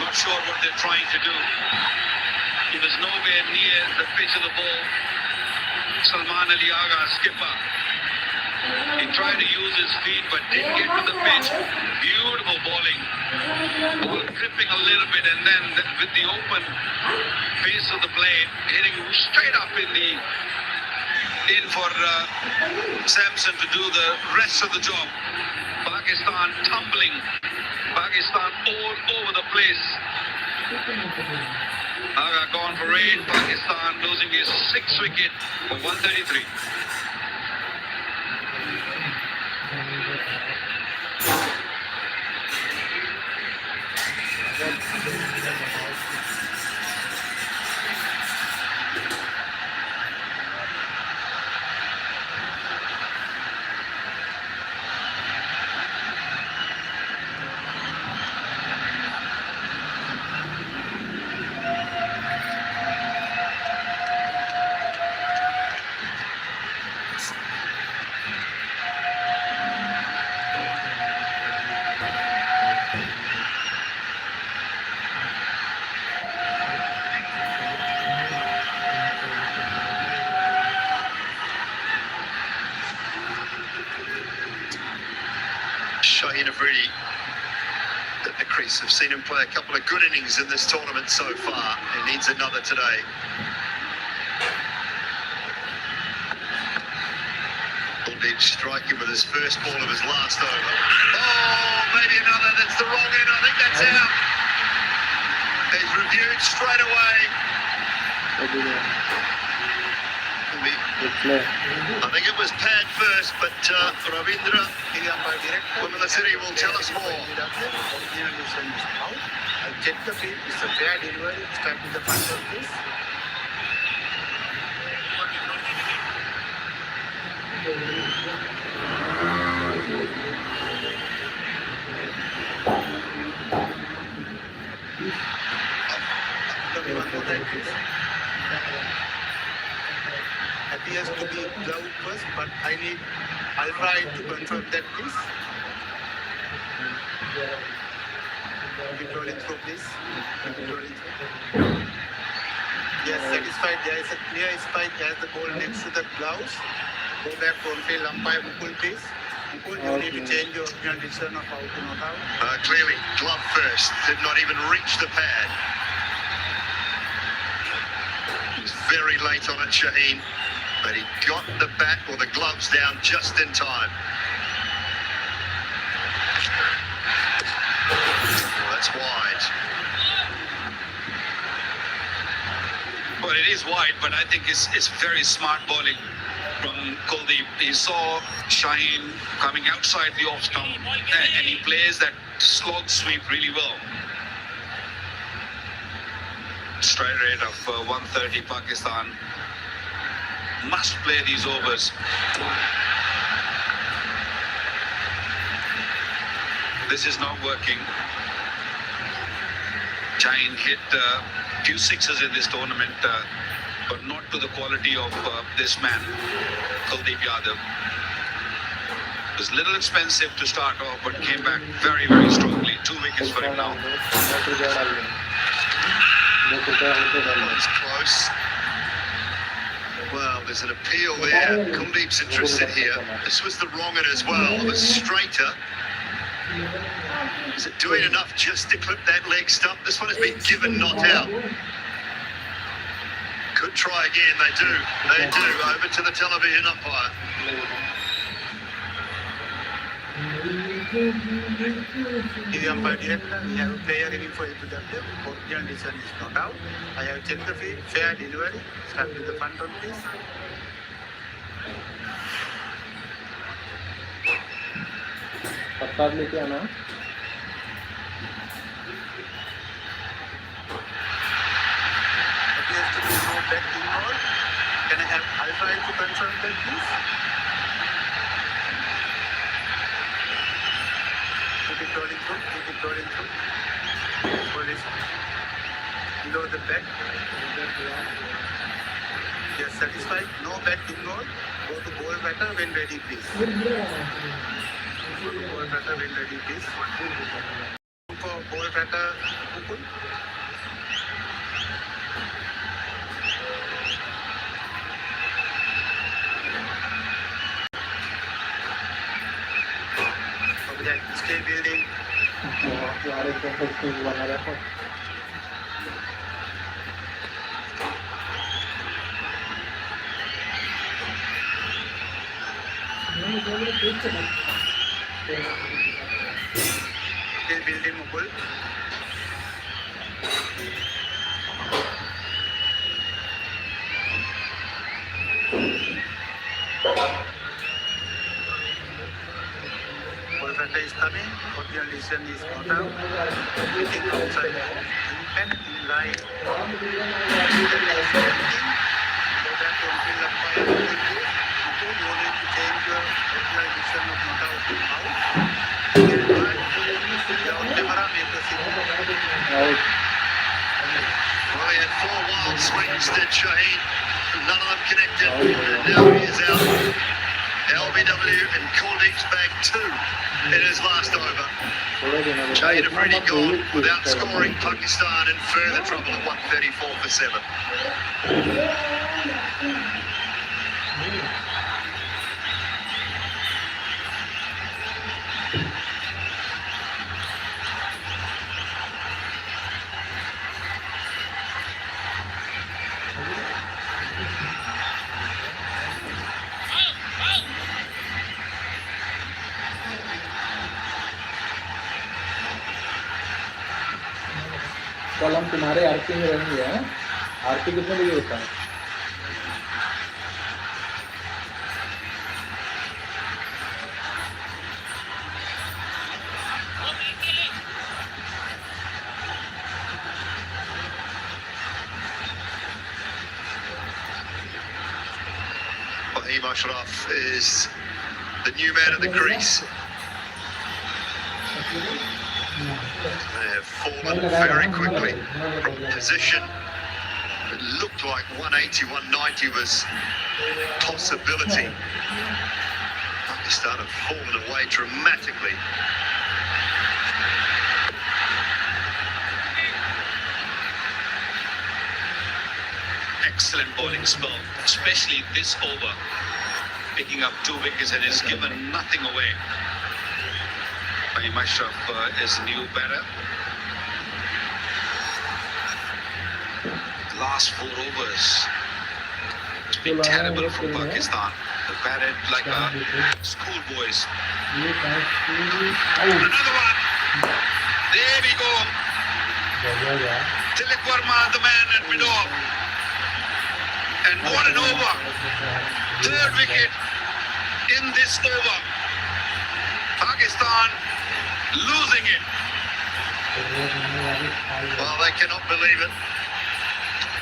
Not sure what they're trying to do. He was nowhere near the pitch of the ball. Salman Ali Agha, skipper. He tried to use his feet but didn't get to the pitch. Beautiful bowling. Ball gripping a little bit and then with the open face of the blade hitting straight up in for Samson to do the rest of the job. Pakistan tumbling. Pakistan all over the place. Agha gone for 8. Pakistan losing his 6th wicket for 133. Shaheen Afridi at the crease. I've seen him play a couple of good innings in this tournament so far. He needs another today. Kuldeep striking with his first ball of his last over. Oh, maybe another. That's the wrong end. I think that's out. He's reviewed straight away. I think it was pad first, but Ravindra City will tell us more. Check the field. It's a fair delivery. Start with the front of this. Appears to be ground first, but I'll try to confirm that, please. Keep it rolling through, please. Keep it rolling through. Yes, satisfied. There is a clear spike as the ball next to the gloves. Go back on field, umpire Mukul, please. Mukul, you need to change your original decision of how to not out. Clearly, glove first. Did not even reach the pad. He was very late on it, Shaheen. But he got the bat or the gloves down just in time. Well, that's wide. Well, it is wide, but I think it's very smart bowling from Kuldeep. He saw Shaheen coming outside the off stump, and he plays that slog sweep really well. Strike rate of 130. Pakistan must play these overs. This is not working. Shaheen hit a few sixes in this tournament, but not to the quality of this man, Kuldeep Yadav. It was a little expensive to start off, but came back very, very strongly. 2 wickets for him now. It's close. Well, there's an appeal there. Kuldeep's interested here. This was the wrong one as well. It was straighter. Is it doing enough just to clip that leg stump? This one has been given not out. Could try again. They do. They do. Over to the television umpire. TV umpire director, we have a player ready for introduction. Original decision is not out. I have checked the field. Fair delivery. Start with the front run, please. पत्ता लेके आना Appears to be no back involved. Can I have Alpha to confirm that, please? Keep it rolling through. Keep it rolling through. Hold it below the back. Yes, satisfied. No back involved. Go to ball batter when ready, please. Ball batter when ready, please. For ball batter, Mukul. Stay building. Stay building, Mukul. Kolkata is coming. Original decision is not out. Hitting outside. Impact in line. So that will fill up by you need to change your original decision of not out to out. On camera, make a signal. Well, he had 4 wild swings, did Shaheen. None of them connected. And now he is out. LBW and Kuldeep's back 2 in his last over. Shaheen Afridi gone without scoring. Pakistan in further trouble at 134 for 7. कल हम तुम्हारे आरती में रहेंगे हैं आरती कितने बजे होता है Fahim Ashraf is the new man at the crease. They have fallen very quickly from position. It looked like 180, 190 was possibility. Pakistan have fallen away dramatically. excellent bowling spell, especially this over, picking up 2 wickets and has given nothing away. Fahim Ashraf is the new batter. Last 4 overs, it's been terrible from Pakistan. They batted like schoolboys. Another one. There we go. Tilak Verma, the man at mid-off. And what an over. 3rd wicket in this over. Pakistan losing it. Well, they cannot believe it.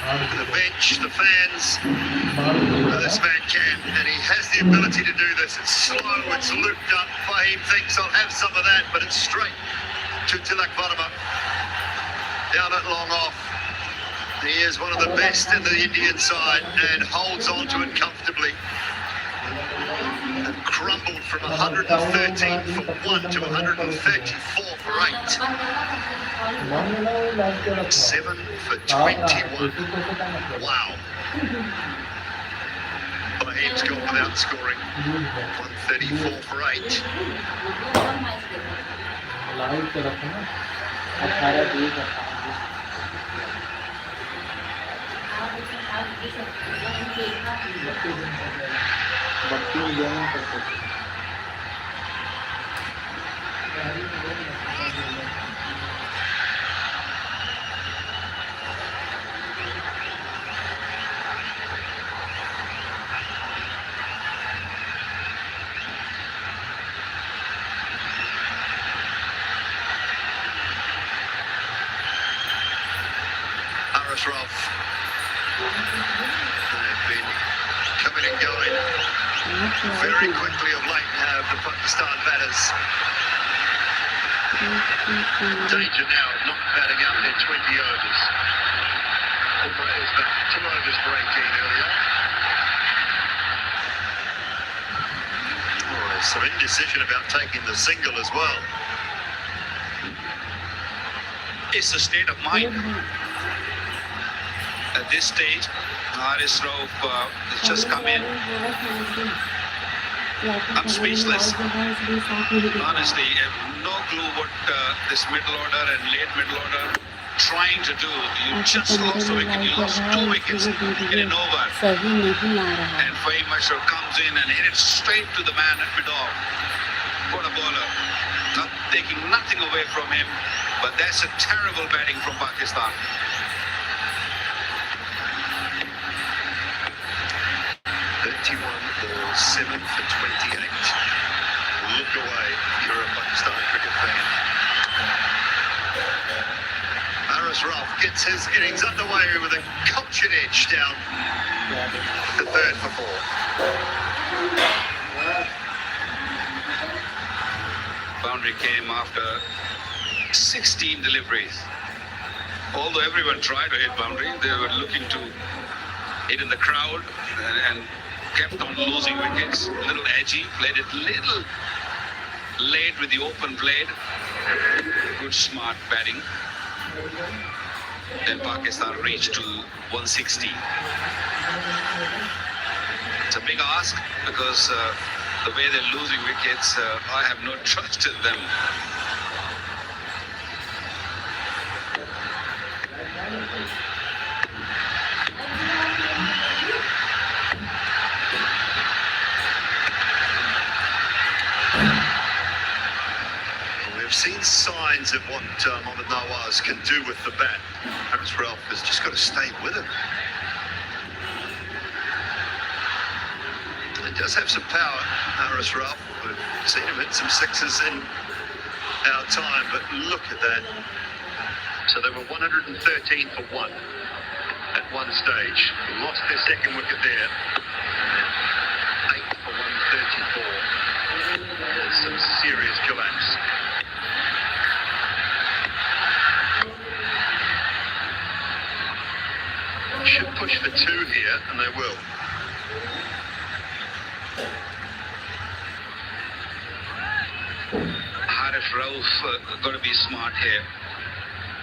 The bench, the fans, this man can, and he has the ability to do this. It's slow, it's looped up. Fahim thinks I'll have some of that, but it's straight to Tilak Verma. Down at long off. He is one of the best in the Indian side and holds on to it comfortably. And crumbled from 113 for 1 to 134 for 8. 7 for 21. Wow. Fahim's gone without scoring. 134 for 8. Ashraf. They've been coming and going very quickly of late now, the Pakistan batters. Danger now of not batting out their 20 overs. It was about 2 overs for 18 earlier. Oh, there's some indecision about taking the single as well. It's a state of mind. At this stage, Haris Rauf has just come in. I'm speechless. Honestly, I have no clue what this middle order and late middle order trying to do. You just lost a wicket. You lost 2 wickets in an over. And Fahim Ashraf comes in and hit it straight to the man at mid-off. What a bowler. Not taking nothing away from him, but that's a terrible batting from Pakistan. 31 balls, 7 for 28. Look away if you're a Pakistan cricket fan. Haris Rauf gets his innings underway with a cultured edge down the 3rd for 4. Boundary came after 16 deliveries. Although everyone tried to hit boundary, they were looking to hit in the crowd and kept on losing wickets. A little edgy, played it little late with the open blade. Good smart batting. Then Pakistan reached to 160. It's a big ask because the way they're losing wickets, I have no trust in them. We've seen signs of what Mohammad Nawaz can do with the bat. Haris Rauf has just got to stay with him. He does have some power, Haris Rauf. We've seen him hit some sixes in our time, but look at that. So they were 113 for 1 at one stage. Lost their 2nd wicket there. 8 for 134. There's some serious collapse. Should push for 2 here, and they will. Haris Rauf got to be smart here.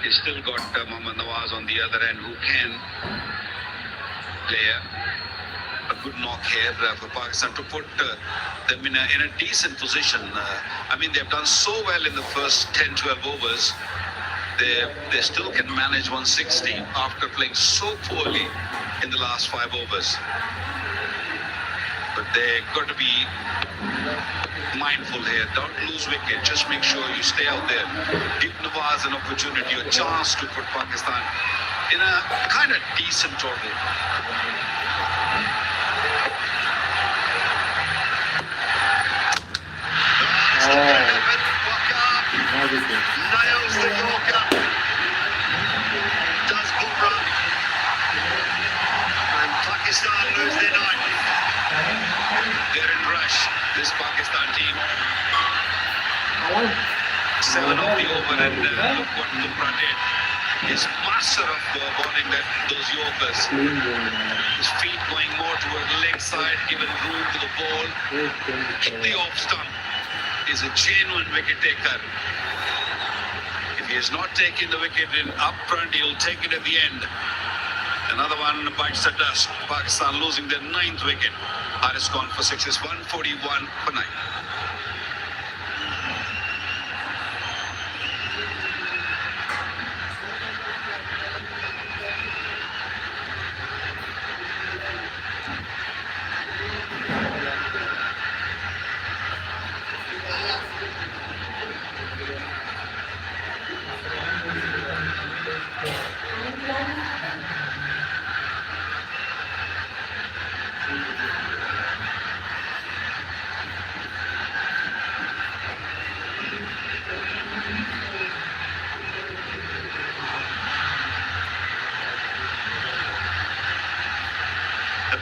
He's still got Mohammad Nawaz on the other end who can player. A good knock here for Pakistan to put them in a decent position. I mean, they've done so well in the first 10-12 overs. They still can manage 160 after playing so poorly in the last 5 overs. But they've got to be mindful here. Don't lose wicket. Just make sure you stay out there. Give Nawaz an opportunity, a chance to put Pakistan in a kind of decent total. Nails the Yorker. Does Bumrah. And Pakistan lose their night. They're in rush, this Pakistan team. 7 off the over, and look what Bumrah did. His master of bowling those Yorkers. His feet going more toward the leg side, giving room to the ball. Hit the off stump. Is a genuine wicket taker. If he is not taking the wicket in up front, he'll take it at the end. Another one bites the dust. Pakistan losing their 9th wicket. Haris gone for 6. It's 141 for 9.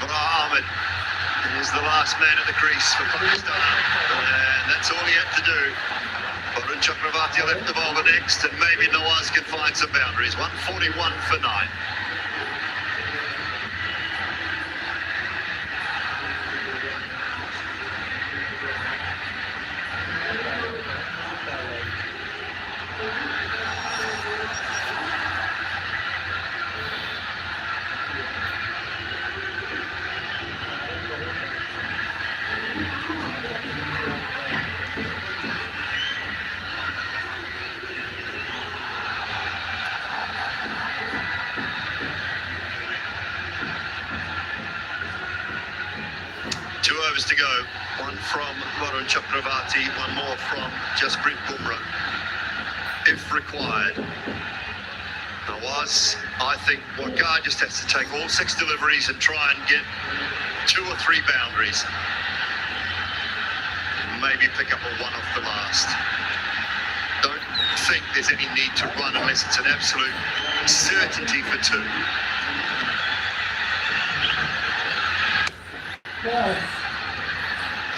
Ahmed is the last man at the crease for Pakistan, and that's all he had to do. Varun Chakravarti left the bowler next, and maybe Nawaz can find some boundaries. 141 for 9. To go. One from Varun Chakravarti, one more from Jasprit Bumrah, if required. Nawaz, I think Waqar just has to take all 6 deliveries and try and get 2 or 3 boundaries. Maybe pick up a 1 off the last. Don't think there's any need to run unless it's an absolute certainty for 2.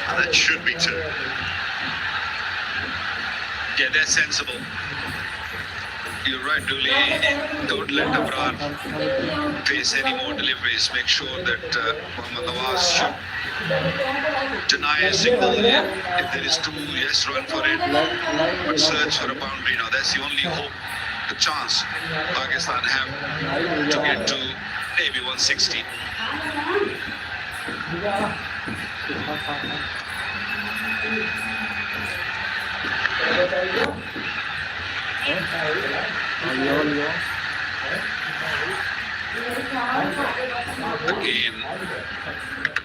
That should be 2. Yeah, that's sensible. You're right, Dooley. Don't let Abrar face any more deliveries. Make sure that Mohammad Nawaz should deny a single there. If there is 2, yes, run for it. But search for a boundary now. That's the only hope, the chance Pakistan have to get to maybe 160. Again,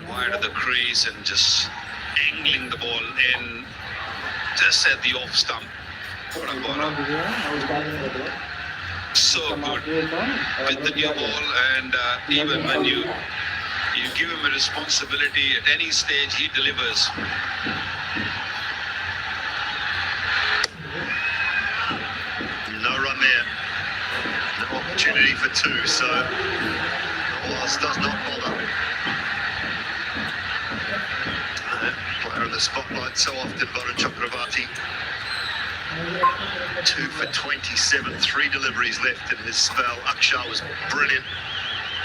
wide of the crease and just angling the ball in just at the off stump. What a ball. So good with the new ball, and even when you give him a responsibility at any stage, he delivers. No run there. No opportunity for 2, so Nawaz does not bother. Player in the spotlight so often, Varun Chakravarti. 2 for 27, 3 deliveries left in his spell. Akshar was brilliant.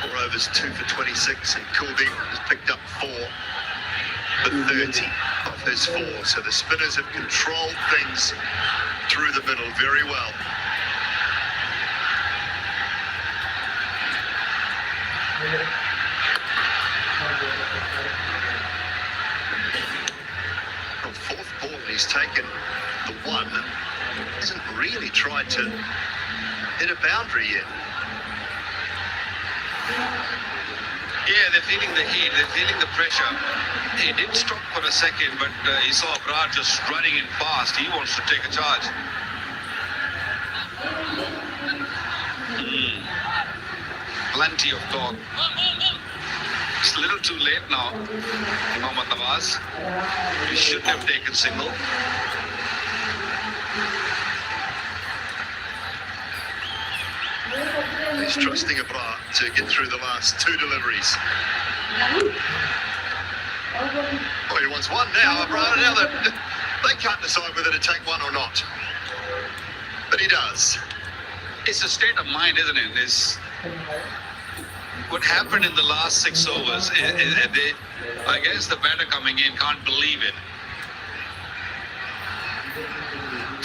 4 overs, 2 for 26, and Kuldeep has picked up 4 for 30 of his 4. So the spinners have controlled things through the middle very well. tried to hit a boundary yet. Yeah, they're feeling the heat, they're feeling the pressure. He did stop for a second, but he saw Brad just running in fast. He wants to take a charge. Plenty of talk. It's a little too late now, Mohammad Nawaz. He shouldn't have taken single. He's trusting Abra to get through the last two deliveries. Oh, he wants one now. Abra, now they can't decide whether to take one or not. But he does. It's a state of mind, isn't it? It's what happened in the last 6 overs. I guess the batter coming in can't believe it.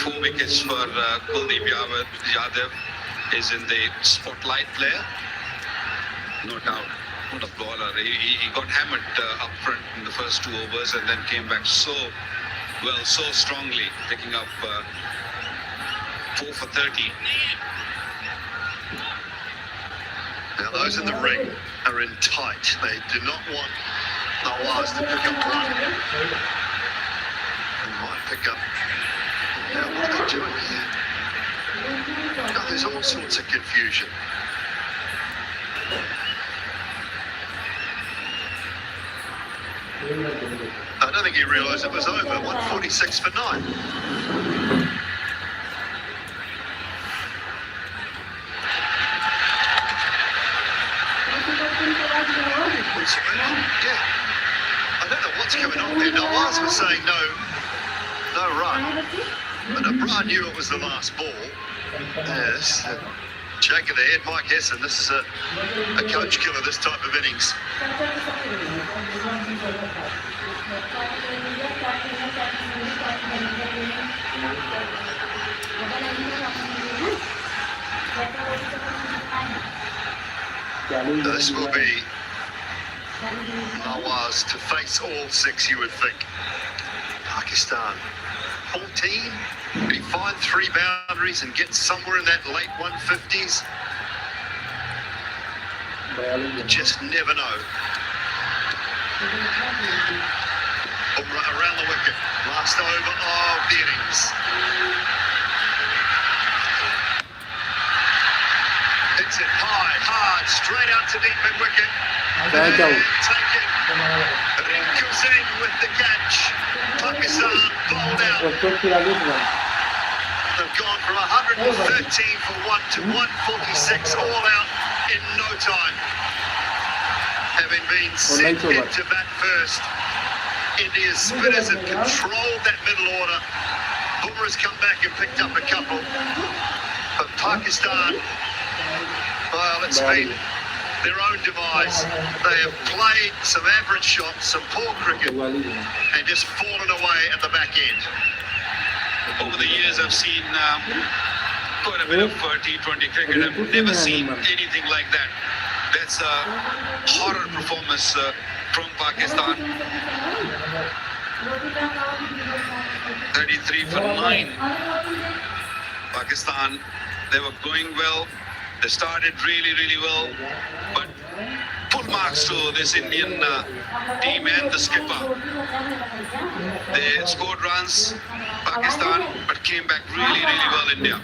4 wickets for Kuldeep Yadav is in the spotlight player. No doubt. What a bowler. He got hammered up front in the first 2 overs and then came back so well, so strongly, picking up 4 for 30. Now those in the ring are in tight. They do not want Nawaz to pick up one. They might pick up. Now what are they doing here? Now there's all sorts of confusion. I don't think he realised it was over. 146 for 9. Yeah, I don't know what's going on there. Nawaz was saying no run, but Abra knew it was the last ball. Yes, shake of the head, Mike Hesson. This is a coach killer, this type of innings. This will be Nawaz to face all 6, you would think. Pakistan, 14. Can he find 3 boundaries and get somewhere in that late 150s? You just never know. Around the wicket, last over of the innings. Hits it high, hard, straight out to deep mid wicket. Taken. Rinku Singh with the catch. Pakistan bowled out. They've gone from 113 for 1 to 146 all out in no time. Having been sent into bat first, India's spinners have controlled that middle order. Bumrah's come back and picked up a couple. But Pakistan, well, it's been their own demise. They have played some average shots, some poor cricket, and just fallen away at the back end. Over the years, I've seen quite a bit of T20 cricket. I've never seen anything like that. That's a horror performance from Pakistan. 33 for 9. Pakistan, they were going well. They started really well, but full marks to this Indian team and the skipper. They scored runs, Pakistan, but came back really well, India.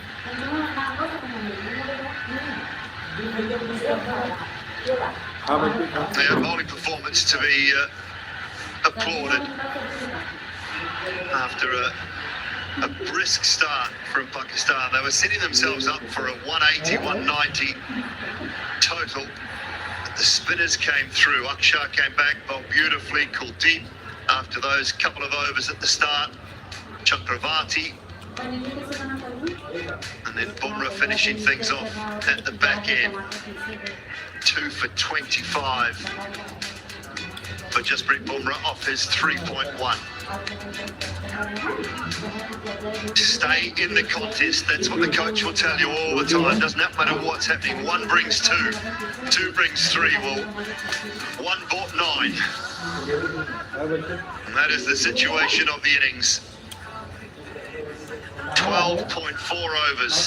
Their bowling performance to be applauded after a brisk start from Pakistan. They were setting themselves up for a 180, 190 total. But the spinners came through. Akshar came back, bowled beautifully. Kuldeep, after those couple of overs at the start. Chakravarti. And then Bumrah finishing things off at the back end. 2 for 25 for Jasprit Bumrah off his 3.1. Stay in the contest. That's what the coach will tell you all the time. Doesn't matter what's happening. 1 brings 2. 2 brings 3. Well, 1 bought 9. And that is the situation of the innings. 12.4 overs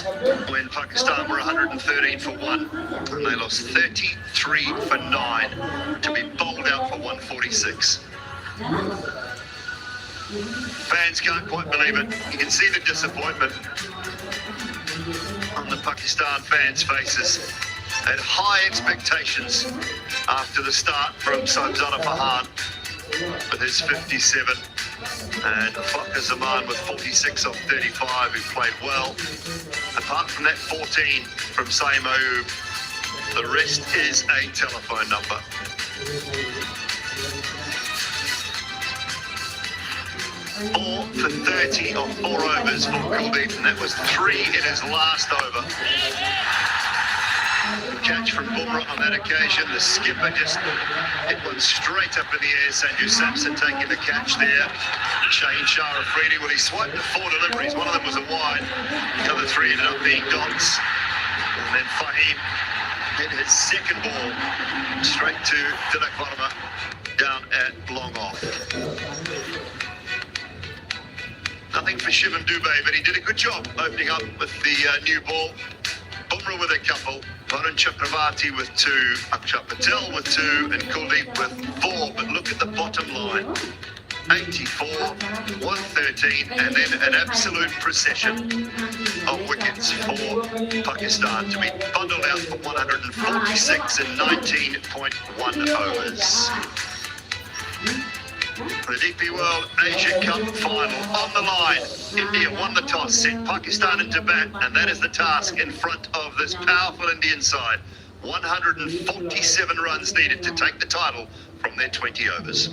when Pakistan were 113 for 1. And they lost 33 for 9 to be bowled out for 146. Fans can't quite believe it. You can see the disappointment on the Pakistan fans' faces. They had high expectations after the start from Saibzada Fahan with his 57 and Fakhar Zaman with 46 off 35, who played well. Apart from that 14 from Saeem Ayub, the rest is a telephone number. 4 for 30 on 4 overs for Kuldeep, and that was 3 in his last over. Catch from Bumrah on that occasion. The skipper just hit one straight up in the air. Sanju Samson taking the catch there. Shaheen Shah Afridi, well, he swiped the 4 deliveries. One of them was a wide. The other 3 ended up being dots. And then Fahim hit his second ball straight to Tilak Varma down at long off. Nothing for Shivam Dubey, but he did a good job opening up with the new ball. Bumrah with a couple, Varun Chakravarti with 2, Akshat Patel with 2, and Kuldeep with 4. But look at the bottom line. 84, 113, and then an absolute procession of wickets for Pakistan to be bundled out for 146 in 19.1 overs. The DP World Asia Cup final on the line. India won the toss, sent Pakistan into bat, and that is the task in front of this powerful Indian side. 147 runs needed to take the title from their 20 overs.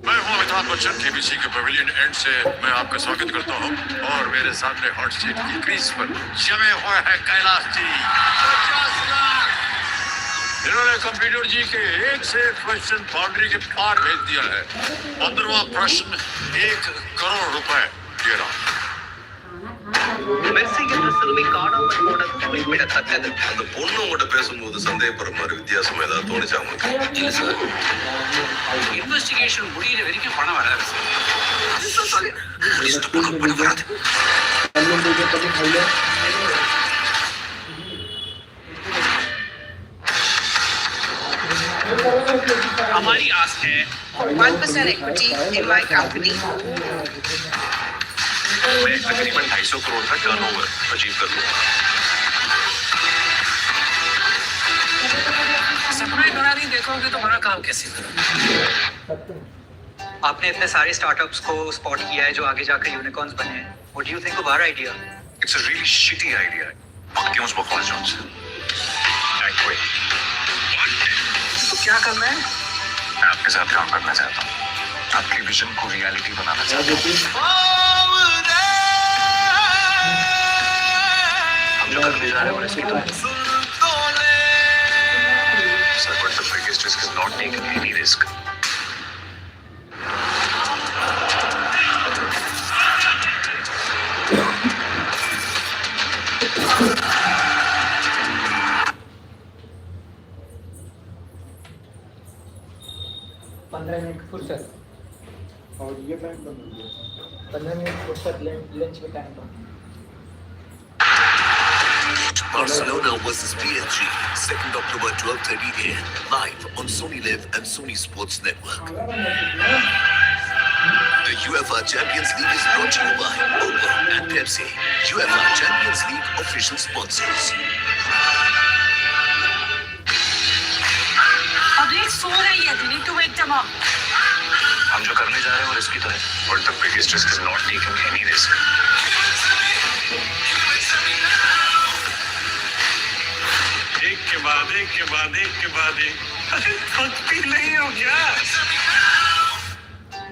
मैं हूं Amitabh Bachchan KBC के pavilion and से मैं आपका स्वागत करता हूं और मेरे सामने हॉट सीट की क्रीज पर जमे हुए हैं कैलाश जी 50 लाख। इन्होंने कंप्यूटर जी के एक से एक क्वेश्चन बाउंड्री के पार भेज दिया है। 15वां प्रश्न 1 करोड़ रुपए दे रहा हूं। மெர்சிக்கு ட்ரெஸ்ஸுமே காணாம போன குறிப்பிடத்தக்கது. அந்த பொண்ணு உங்கள்கிட்ட பேசும்போது சந்தேகப்படுற மாதிரி வித்தியாசமா ஏதாவது தோணுச்சா உங்களுக்கு? இல்ல சார், இன்வெஸ்டிகேஷன் முடியிற வரைக்கும் பணம் வராது சார். பணம் வராது. हमारी आस है 1% equity in my company. मैं तकरीबन 250 करोड़ का टर्नओवर अचीव कर लूंगा। सपना ही बना नहीं देखोगे तो बड़ा काम कैसे करोगे? आपने इतने सारे स्टार्टअप्स को स्पॉट किया है जो आगे जाकर यूनिकॉर्न्स बने हैं। What do you think of our idea? It's a really shitty idea. क्यों उस बकवास जॉब से? I quit. तो क्या करना है? मैं आपके साथ काम करना चाहता हूँ। आपकी विजन को रियलिटी बनाना चाहता हूँ। हम जो करने जा रहे हैं वो रिस्की तो है। Sir, but the biggest risk is not taking any risk. और ये टाइम बंद हो गया। 15 मिनट फुर्सत लंच में टाइम पर। Barcelona versus PSG, 2nd October 12:30 AM, live on Sony Live and Sony Sports Network. The UEFA Champions League is brought to you by Oppo and Pepsi, UEFA Champions League official sponsors. Public so रही है, need to wake them up. हम जो करने जा रहे हैं वो risky तो है, but the biggest risk is not taking any risk. के बाद एक के बाद एक के बाद एक, अरे खुद भी नहीं हो क्या?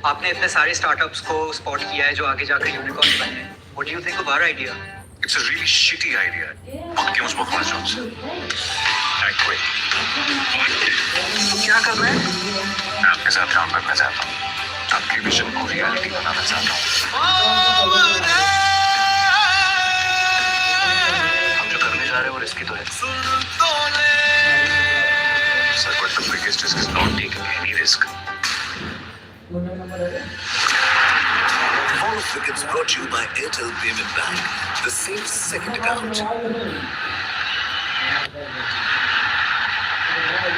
आपने इतने सारे स्टार्टअप्स को स्पॉट किया है जो आगे जाकर यूनिकॉर्न बने हैं. What do you think of our idea? It's a really shitty idea. क्यों उस बकवास जॉब से? I quit. क्या कर रहे हैं? मैं आपके साथ काम करना चाहता हूँ. आपके विजन को रियलिटी बनाना चाहता हूँ. हम जो करने जा रहे हैं वो रिस्की तो है. Sir, but the biggest risk is not taking any risk. All of wickets brought to you by Airtel Payment Bank, the safe second account.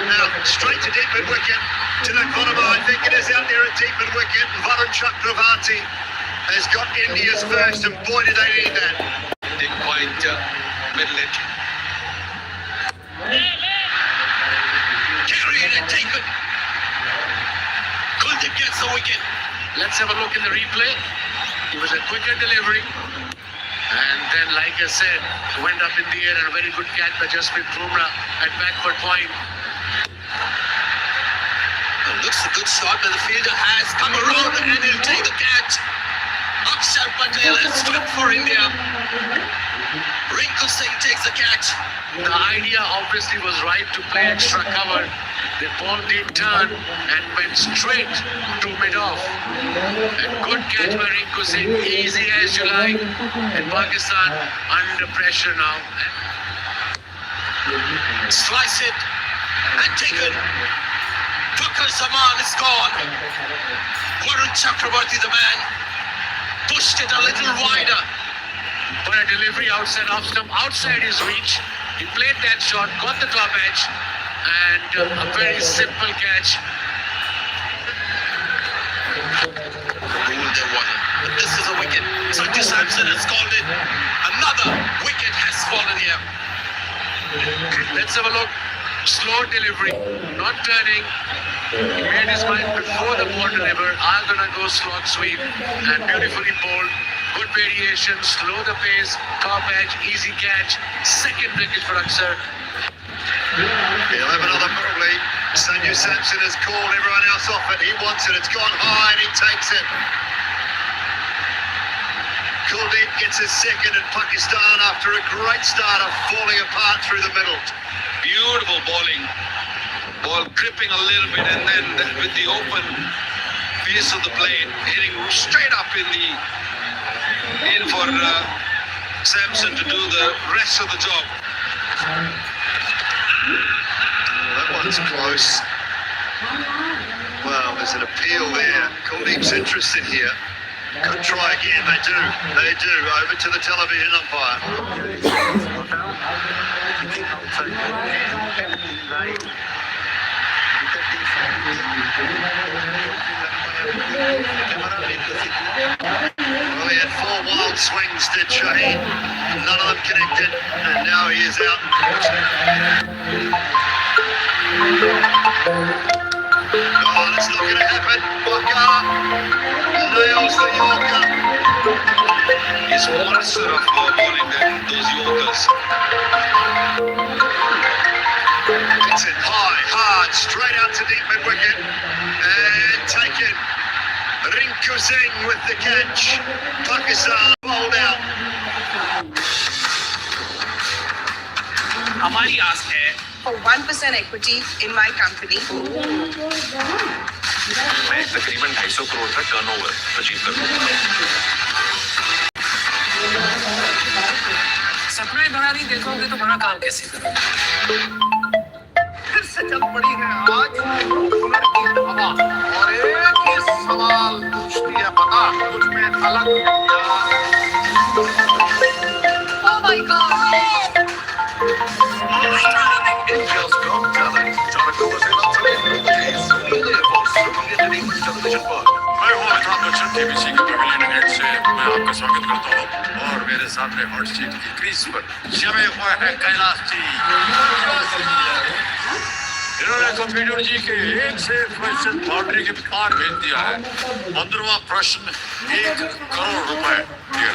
Now, straight to deep mid wicket. Tilak Verma, I think it is out there at deep mid wicket. Varun Chakravarti has got India's first, and boy did they need that. Big point, middle it. Carried and taken. Kuldeep gets the wicket. Let's have a look in the replay. It was a quicker delivery. And then, like I said, it went up in the air and a very good catch by Jasprit Bumrah at backward point. Looks a good shot, but the fielder has come around and he'll take the catch. Akshar Patel has struck for India. Rinku Singh takes the catch. The idea obviously was right to play extra cover. The ball did turn and went straight to mid-off. And good catch by Rinku Singh, easy as you like. And Pakistan under pressure now. Slice it and taken. Fakar Zaman is gone. Varun Chakravarti, the man, pushed it a little wider. But a delivery outside off stump, outside his reach. He played that shot, got the top edge, and a very simple catch. Rule there wasn't, but this is a wicket. Sanju Samson has called it. Another wicket has fallen here. Let's have a look. Slow delivery, not turning. He made his mind before the ball delivered. I'm gonna go slot sweep, and beautifully bowled. Good variation, slow the pace, top edge, easy catch. Second wicket for Akshar. He'll have another probably. Sanju Samson has called everyone else off it. He wants it. It's gone high and he takes it. Kuldeep gets his second in Pakistan after a great start of falling apart through the middle. Beautiful bowling. Ball gripping a little bit and then with the open piece of the blade hitting straight up in for Samson to do the rest of the job. That one's close. Well, there's an appeal there. Kuldeep's interested here. Could try again. They do. They do. Over to the television umpire. Well, he had 4 wild swings, did Shaheen. None of them connected, and now he is out. Oh, that's not going to happen. Bakar nails the Yorker. He's monster of bowling those Yorkers. It's it high, hard, straight out to deep mid wicket, and taken. Rinku Singh with the catch. Pakistan bowled out. हमारी आस है for 1% equity in my company. मैं तकरीबन 250 करोड़ का turnover achieve करूंगा. सपना ही बड़ा नहीं देखोगे तो बड़ा काम कैसे करोगे? फिर से चल पड़ी है आज ओपनर की हवा और एक ही सवाल पूछती है बता कुछ में अलग क्या? Oh my God! India's got talent. Jonathan was in on television. television पर. मैं हूं अमिताभ बच्चन केबीसी के पवेलियन हेड से मैं आपका स्वागत करता हूं और मेरे सामने हॉट सीट की क्रीज पर जमे हुए हैं कैलाश जी. इन्होंने कंप्यूटर जी के एक से क्वेश्चन बाउंड्री के पार भेज दिया है. 15वां प्रश्न 1 करोड़ रुपए दिए.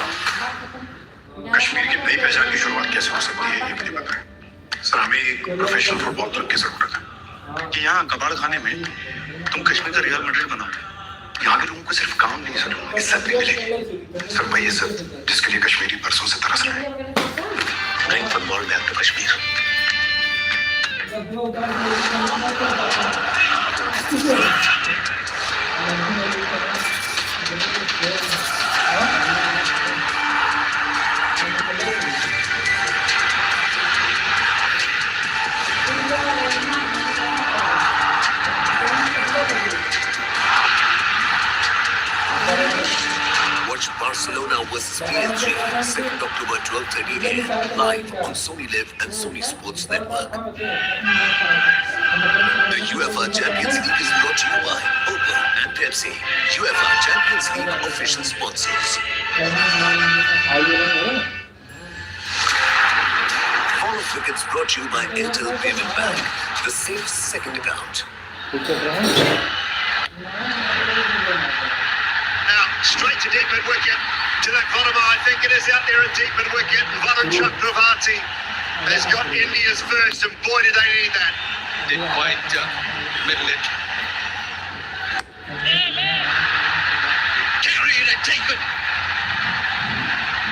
कश्मीर की नई पहचान की शुरुआत कैसे हो सकती है ये मुझे बताएं. सर हमें एक प्रोफेशनल फुटबॉल क्लब की जरूरत है कि यहाँ कबाड़ खाने में तुम कश्मीर का रियल मैड्रिड बनाओ। यहाँ के लोगों को सिर्फ काम नहीं सर, इज्जत भी मिलेगी। सर वही इज्जत जिसके लिए कश्मीरी बरसों से तरस रहे हैं। Bring football back to Kashmir. Watch Barcelona vs PSG, 2nd October 12:30 AM, live on Sony Live and Sony Sports Network. The UEFA Champions League is brought to you by Opel and Pepsi, UEFA Champions League official sponsors. All of wickets brought to you by Airtel Payment Bank, the safe second account. Now, straight to deep mid wicket. To that bottom, I think it is out there at deep mid wicket. Varun Chakravarti has got India's first, and boy, did they need that. Didn't quite middle it. Carried and taken.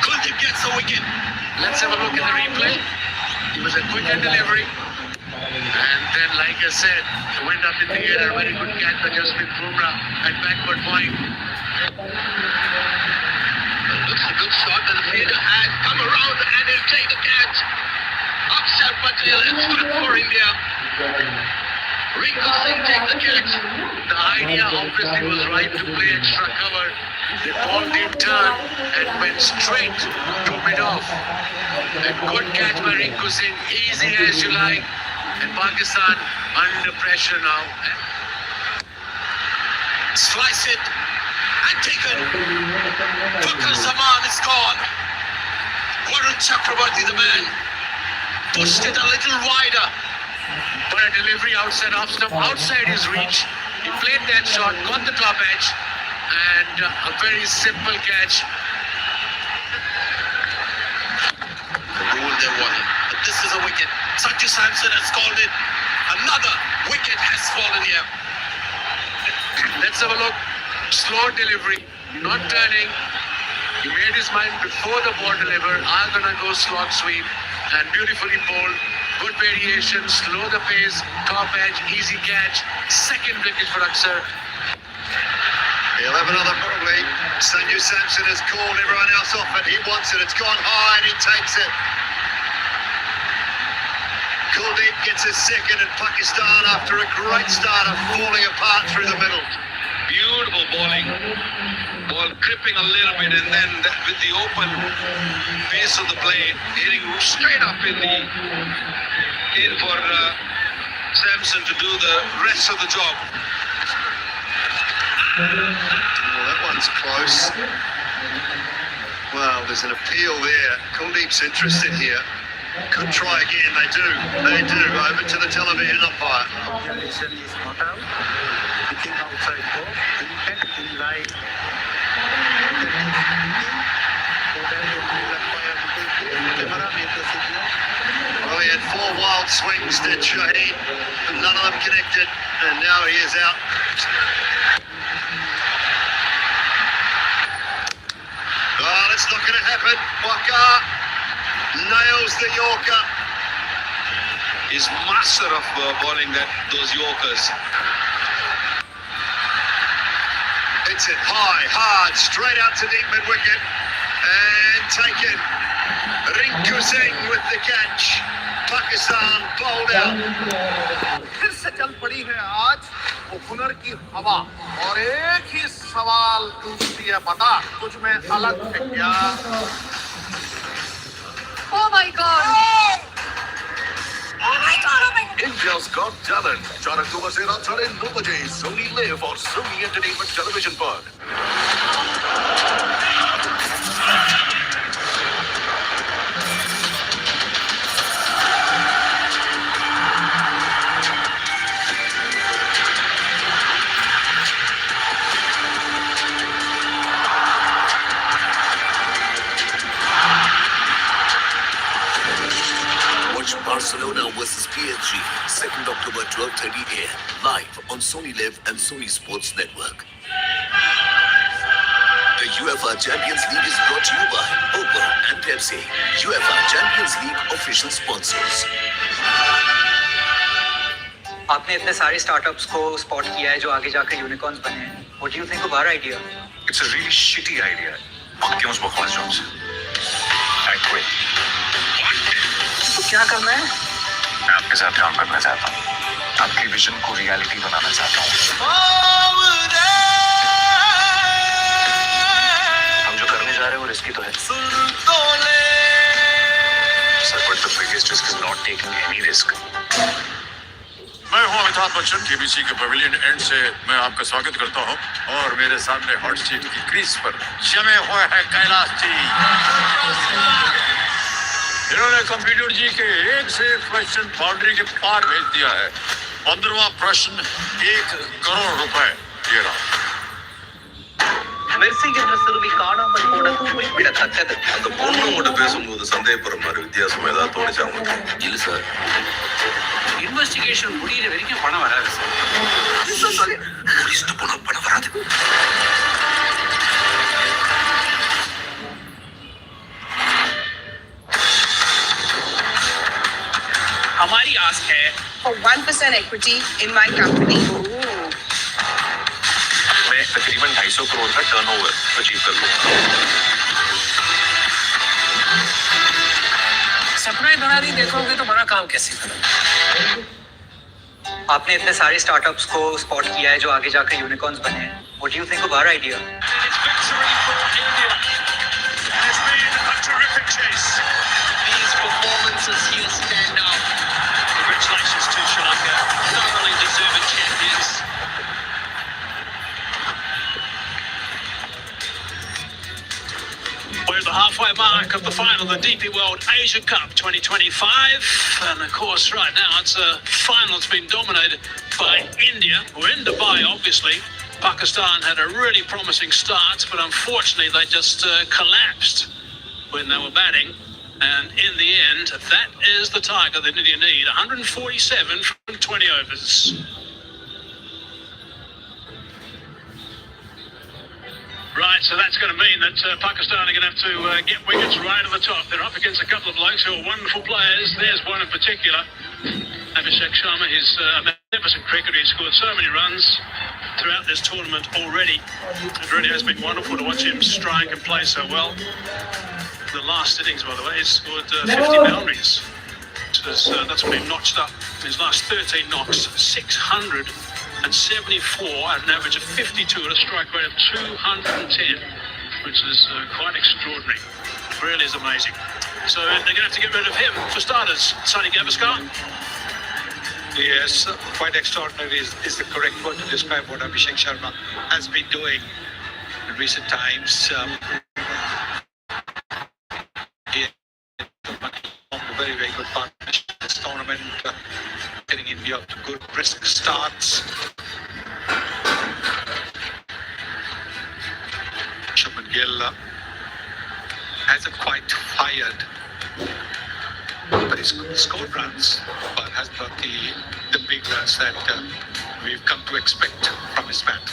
Kuldeep gets the wicket. Let's have a look at the replay. It was a quicker delivery. And then, like I said, it went up in the air. A very good catch by Jasprit Bumrah at backward point. Looks a good shot, and the fielder has come around and he'll take the catch. Akshar Patel has stood for India. Rinku Singh takes the catch. The idea obviously was right to play extra cover. The ball did turn and went straight to mid-off. A good catch by Rinku Singh, easy as you like. And Pakistan under pressure now. Slice it and taken. Tukal Zaman is gone. Varun Chakravarti, the man, pushed it a little wider. But a delivery outside off stump, outside his reach. He played that shot, got the top edge, and a very simple catch. The rule there wasn't, but this is a wicket. Sanju Samson has called it. Another wicket has fallen here. Let's have a look. Slow delivery, not turning. He made his mind before the ball delivered. I'm gonna go slot sweep, and beautifully bowled. Good variation, slow the pace, top edge, easy catch. Second wicket for Akshar. He'll have another probably. Sanju Samson has called everyone else off it. He wants it. It's gone high and he takes it. Kuldeep gets his second, and Pakistan, after a great start, are falling apart through the middle. Beautiful bowling. Ball gripping a little bit, and then with the open face of the blade, hitting straight up in for Samson to do the rest of the job. Well, that one's close. Well, there's an appeal there. Kuldeep's interested here. Could try again. They do. Over to the television umpire. Observation is not out. Picking outside ball. Impact in line. Camera made the signal. Well, he had 4 wild swings, did Shaheen, but none of them connected, and now he is out. Oh, that's not going to happen. Waqar nails the Yorker. He's master of bowling those Yorkers. Hits it high, hard, straight out to deep mid wicket, and taken. Rinku Singh with the catch. Pakistan bowled out. फिर से चल पड़ी है आज वो हुनर की हवा और एक ही सवाल पूछती है, बता तुझ में अलग है क्या? Oh my god! India's Got Talent, 4 अक्टूबर से रात 9:30 बजे Sony Live और Sony Entertainment टेलीविजन पर। Barcelona versus PSG, 2nd October 12:30 a.m. live on Sony Live and Sony Sports Network. The UEFA Champions League is brought to you by Oppo and Pepsi. UEFA Champions League official sponsors. आपने इतने सारे startups को spot किया है जो आगे जाकर unicorns बने हैं. What do you think of our idea? It's a really shitty idea. क्यों उस बकवास जॉब से? I quit. तो क्या करना है? मैं आपके साथ काम करना चाहता हूँ. आपकी विजन को रियलिटी बनाना चाहता हूँ. हम जो करने जा रहे हैं वो रिस्की तो है. Sir, but the biggest risk is not taking any risk. मैं हूं अमिताभ बच्चन. केबीसी के पवेलियन एंड से मैं आपका स्वागत करता हूं और मेरे सामने हॉट सीट की क्रीज पर जमे हुए हैं कैलाश जी. इन्होंने कंप्यूटर जी के एक से एक क्वेश्चन बाउंड्री के पार भेज दिया है. 15वां प्रश्न 1 करोड़ रुपए. ये रहा. மெர்சி என்ற சிறுமி காணாமல் போன குறிப்பிடத்தக்கது. அந்த பொண்ணு உங்கள்கிட்ட பேசும்போது சந்தேகப்படுற மாதிரி வித்தியாசம் ஏதாவது தோணுச்சா உங்களுக்கு? இல்ல சார். இன்வெஸ்டிகேஷன் முடியிற வரைக்கும் பணம் வராது சார். போலீஸ்ட்டு போனா பணம் வராது. हमारी आस्क है For 1% equity in my company. मैं तकरीबन 250 करोड़ का टर्नओवर अचीव कर लूंगा. सपना ही बना नहीं देखोगे तो बड़ा काम कैसे करोगे? आपने इतने सारे स्टार्टअप्स को स्पॉट किया है जो आगे जाकर यूनिकॉर्न्स बने हैं. What do you think of our idea? It's victory for India. It's been a terrific chase. These performances here stand out. Congratulations to Sri Lanka. Thoroughly deserving champions. We're at the halfway mark of the final, the DP World Asia Cup 2025. And of course, right now, it's a final that's been dominated by India. We're in Dubai, obviously. Pakistan had a really promising start, but unfortunately, they just collapsed when they were batting. And in the end, that is the target that India need. 147 from 20 overs. Right, so that's going to mean that Pakistan are going to have to get wickets right at the top. They're up against a couple of blokes who are wonderful players. There's one in particular, Abhishek Sharma. He's a magnificent cricketer. He's scored so many runs throughout this tournament already. It really has been wonderful to watch him strike and play so well. The last innings, by the way, he's scored 50 boundaries. That's been notched up in his last 13 knocks, 674 at an average of 52 at a strike rate of 210, which is quite extraordinary. It really is amazing. So they're going to have to get rid of him for starters. Sunny Gavaskar. Yes, quite extraordinary is the correct word to describe what Abhishek Sharma has been doing in recent times. He had a very, very good partnership in this tournament, getting India up to good brisk starts. Shubman Gill hasn't quite fired, but he's scored runs, but hasn't got the big runs that we've come to expect from his bat.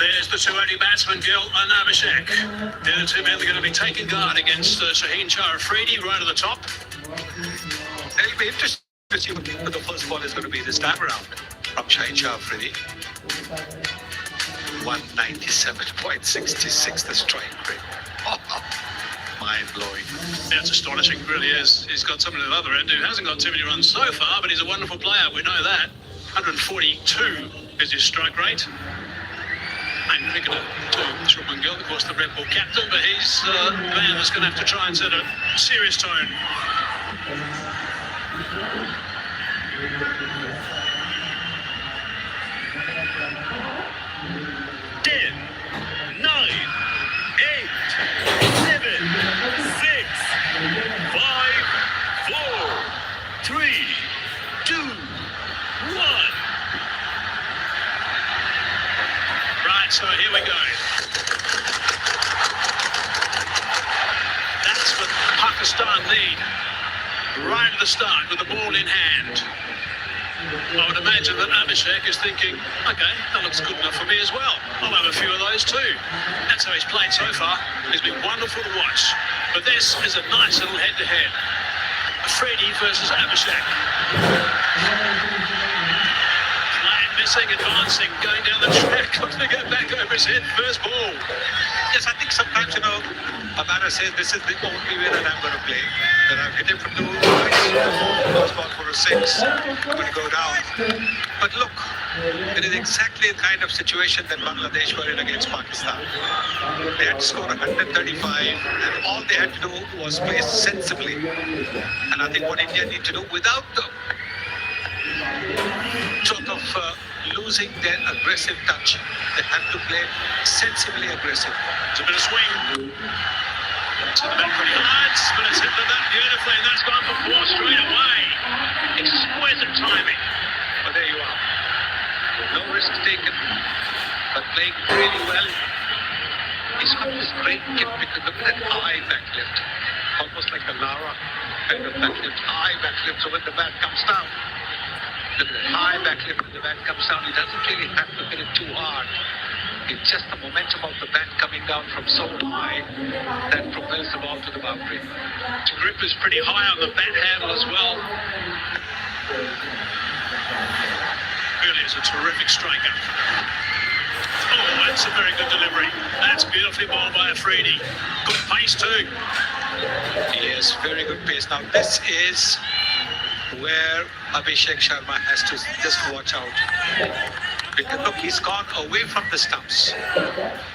There's the two only batsmen, Gill and Abhishek. The other two men are going to be taking guard against Shaheen Shah Afridi right at the top. It'll be interesting to see what the first ball is going to be this time around from Shaheen Shah Afridi. 197.66 the strike rate. Mind-blowing. That's astonishing, it really is. He's got somebody at the other end who hasn't got too many runs so far, but he's a wonderful player, we know that. 142 is his strike rate. And cricketer to Shubman Gill, of course, the Red Bull captain, but he's the man that's going to have to try and set a serious tone. So here we go. That's for Pakistan. Pakistan lead right at the start with the ball in hand. I would imagine that Abhishek is thinking, okay, that looks good enough for me as well. I'll have a few of those too. That's how he's played so far. He's been wonderful to watch. But this is a nice little head-to-head. Afridi versus Abhishek. Missing, advancing, going down the track, looking to get back over his head, first ball. Yes, I think sometimes, a batter says this is the only way that I'm going to play. That I've hit him for 2, first ball for a 6, I'm going to go down. But look, it is exactly the kind of situation that Bangladesh were in against Pakistan. They had to score 135, and all they had to do was play sensibly. And I think what India need to do without the sort of losing their aggressive touch, they have to play sensibly aggressive. It's a bit of swing. It's in the back pretty hard, but it's hit the bat beautifully, and that's gone for 4 straight away. Exquisite timing. But there you are. No risk taken, but playing really well. He's got this great kick because look at that high back lift. Almost like a Lara kind of back lift, high back lift, so when the bat comes down, the high back lift when the bat comes down, he doesn't really have to hit it too hard. It's just the momentum of the bat coming down from so high that propels the ball to the boundary. His grip is pretty high on the bat handle as well. Really is a terrific striker. Oh, that's a very good delivery. That's beautifully bowled by Afridi. Good pace too. Yes, very good pace. Now this is where Abhishek Sharma has to just watch out. Because look, he's gone away from the stumps,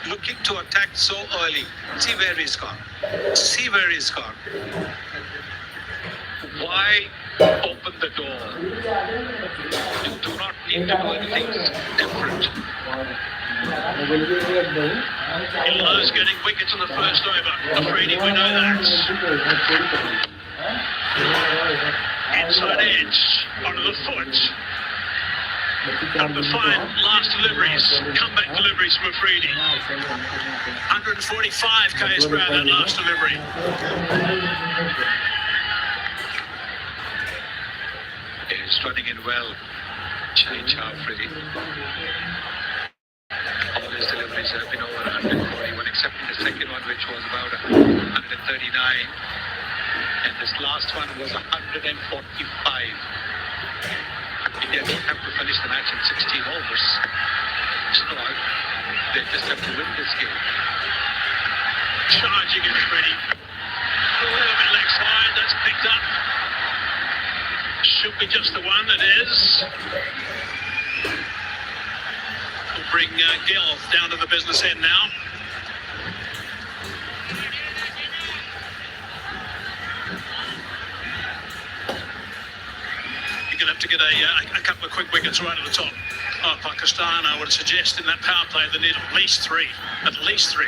looking to attack so early. See where he's gone. See where he's gone. Why open the door? You do not need to do anything different. He loves getting wickets in the first over. Afridi, we know that. Inside edge, onto the foot. And the fine last deliveries, comeback deliveries from Afridi. 145 k's per hour that last delivery. He's running in well, Change Afridi. All his deliveries have been over 141, except the second one, which was about 139. And this last one was 145. India don't have to finish the match in 16 overs. So they just have to win this game. Charging it, Afridi. A little bit leg side, that's picked up. Should be just the one, it is. We'll bring Gill down to the business end now. You're going to have to get a couple of quick wickets right at the top. Pakistan, I would suggest in that power play they need at least 3. At least 3.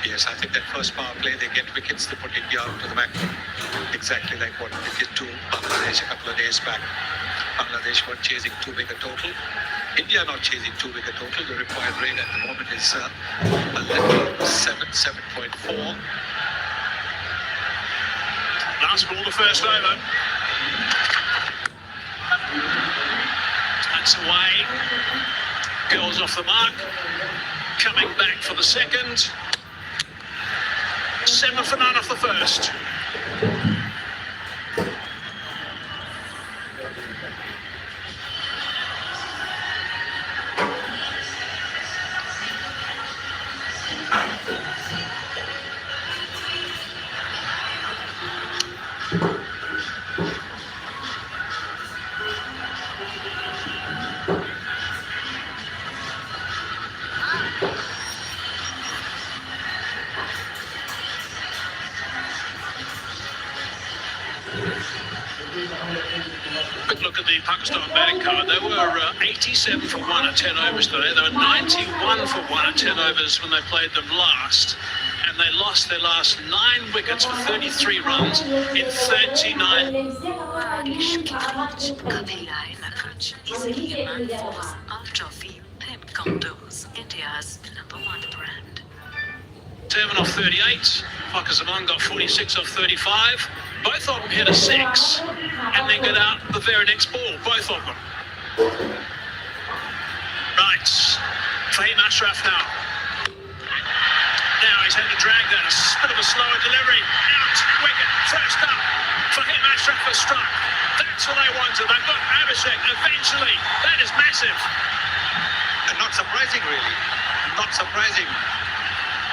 Yes, I think that first power play, they get wickets, they put India out to the back. Exactly like what they did to Bangladesh a couple of days back. Bangladesh were chasing too big a total. India not chasing too big a total. The required rate at the moment is 7.4. Last ball, the first over. That's away. Girls off the mark. Coming back for the second. 7 for none off the first. Quick look at the Pakistan batting card. They were 87 for 1 at 10 overs today. They were 91 for 1 at 10 overs when they played them last. And they lost their last 9 wickets for 33 runs in 39. India's #1 brand. 7 off 38. Parker Zaman got 46 off 35. Both of them hit a 6 and then got out the very next ball, both of them. Right, Fahim Ashraf now. Now he's had to drag that, a bit of a slower delivery. Out, wicket, first up. Fahim Ashraf has struck. That's what they wanted. They've got Abhishek eventually. That is massive. And not surprising, really. Not surprising.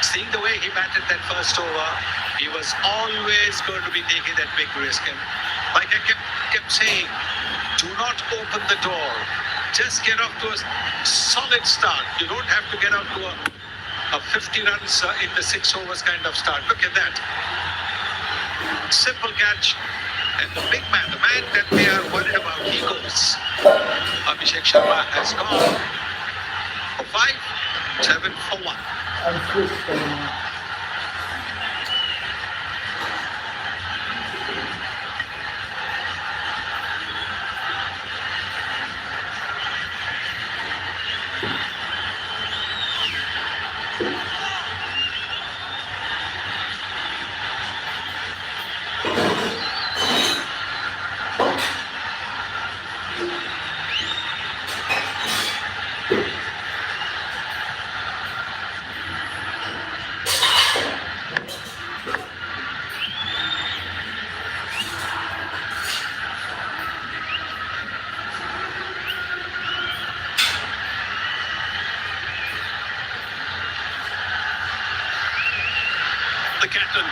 Seeing the way he batted that first over, he was always going to be taking that big risk. And like I kept saying, do not open the door. Just get off to a solid start. You don't have to get off to a 50 runs in the 6 overs kind of start. Look at that. Simple catch. And the big man, the man that they are worried about, he goes. Abhishek Sharma has gone for 5, 7 for 1. The captain,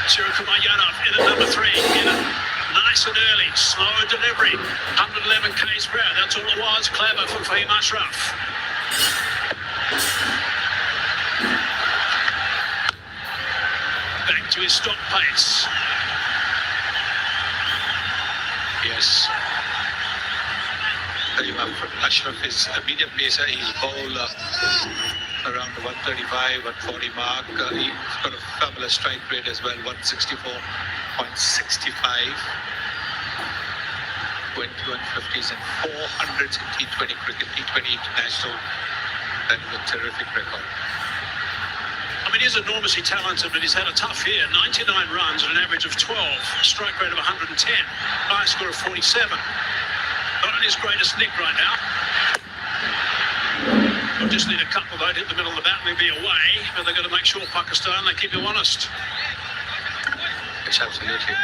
Shirikumar Yadav, in at number 3, in it nice and early, slow delivery, 111 k's per hour, that's all it was, clever from Fahim Ashraf. Back to his stop pace. Yes. Ashraf is a medium pacer, he's bowled around the 135, 140 mark. He's got a fabulous strike rate as well, 164.65. 21 50s and 400s in T20 cricket, T20 international. That is a terrific record. I mean, he's enormously talented, but he's had a tough year. 99 runs at an average of 12, strike rate of 110, high score of 47. Not on his greatest nick right now. We'll just need a couple though to hit the middle of the bat and they'll be away, but they've got to make sure Pakistan, they keep you honest. Yes, absolutely.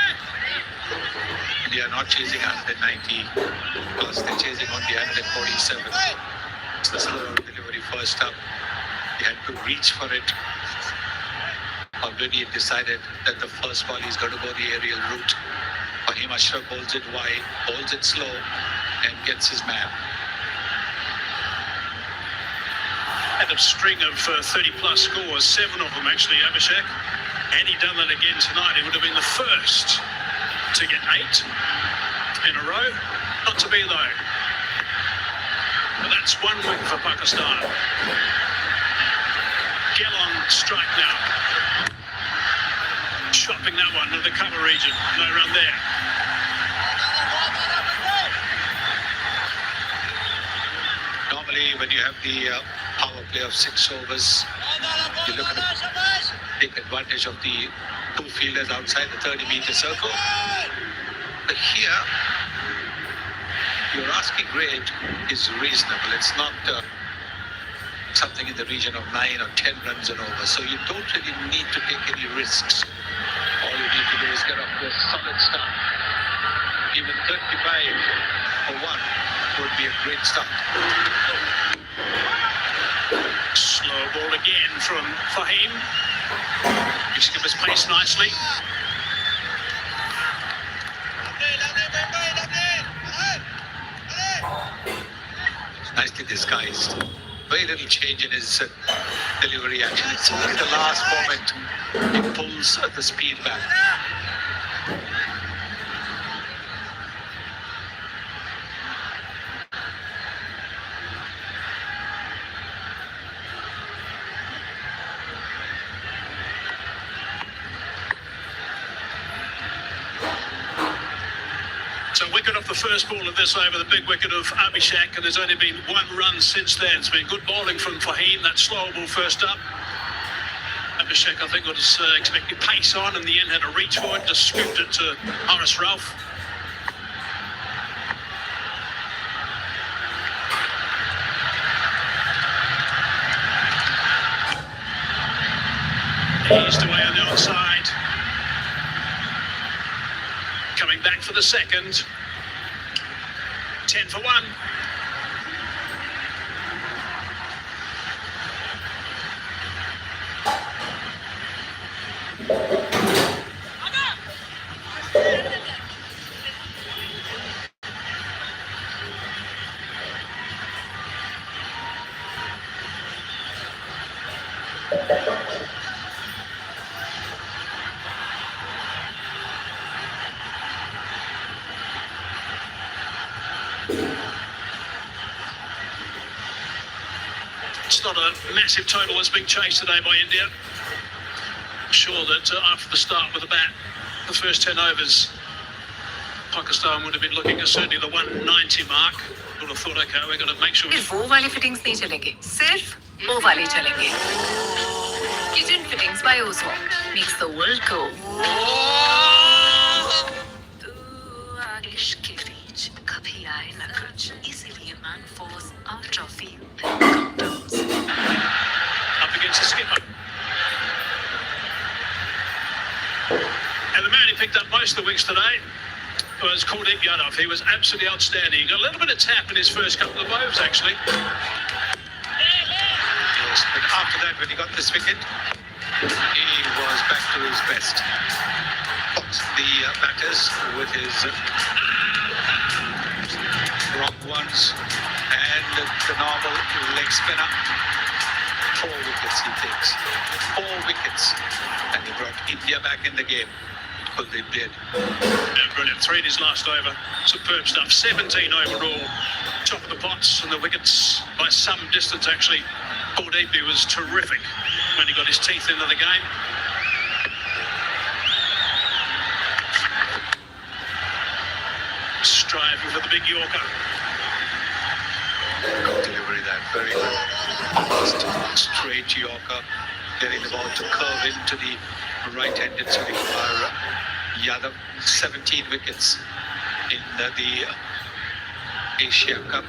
India are not chasing 190, plus they're chasing on the 147. It's the slow delivery first up. They had to reach for it. Already decided that the first ball is going to go the aerial route. Fahim Ashraf bowls it wide, bowls it slow, and gets his man. Had a string of 30-plus scores, 7 of them actually, Abhishek. Had he done that again tonight, he would have been the first to get 8 in a row. Not to be though. But that's 1 win for Pakistan. Gellon strike now. Chopping that one to the cover region. No run there. Normally, when you have the power play of 6 overs, you look at take advantage of the 2 fielders outside the 30-meter circle. But here, your asking rate is reasonable. It's not something in the region of 9 or 10 runs and over. So you don't really need to take any risks. All you need to do is get off to a solid start. Even 35 for 1 would be a great start. Slow ball again from Fahim. He skippers pace nicely. Nicely disguised. Very little change in his delivery action. It's only the last moment he pulls the speed back. So wicket off the first ball of this over, the big wicket of Abhishek, and there's only been 1 run since then. It's been good bowling from Fahim, that slow ball first up. Abhishek, I think, was expecting pace on, and the end had to reach for it, just scooped it to Horace Ralph. Eased away on the outside. Coming back for the second. 10 for 1. It's not a massive total that's being chased today by India. I'm sure that after the start with the bat, the first 10 overs, Pakistan would have been looking at certainly the 190 mark. Would have thought, okay, we're going to make sure. सिर्फ वो वाले fittings नहीं चलेंगे, सिर्फ वो वाले चलेंगे. Kitchen fittings by Oswald makes the world go. तू आगिश के बीच कभी आए न कुछ, इसीलिए man force ultra feel condoms. Up against the skipper. And the man who picked up most of the wickets today was Kuldeep Yadav. He was absolutely outstanding. He got a little bit of tap in his first couple of overs, actually. Yes, but after that, when he got this wicket, he was back to his best. Boxed the batters with his wrong ones and the normal leg spinner. 4 wickets, he takes. 4 wickets. And he brought India back in the game. Kuldeep did. Yeah, brilliant. 3 in his last over. Superb stuff. 17 overall. Top of the pots and the wickets by some distance, actually. Kuldeep was terrific when he got his teeth into the game. Striving for the big Yorker. Good delivery that. Very fast, straight Yorker. Getting the ball to curve into the right-handed swing by Yadav. 17 wickets in the Asia Cup.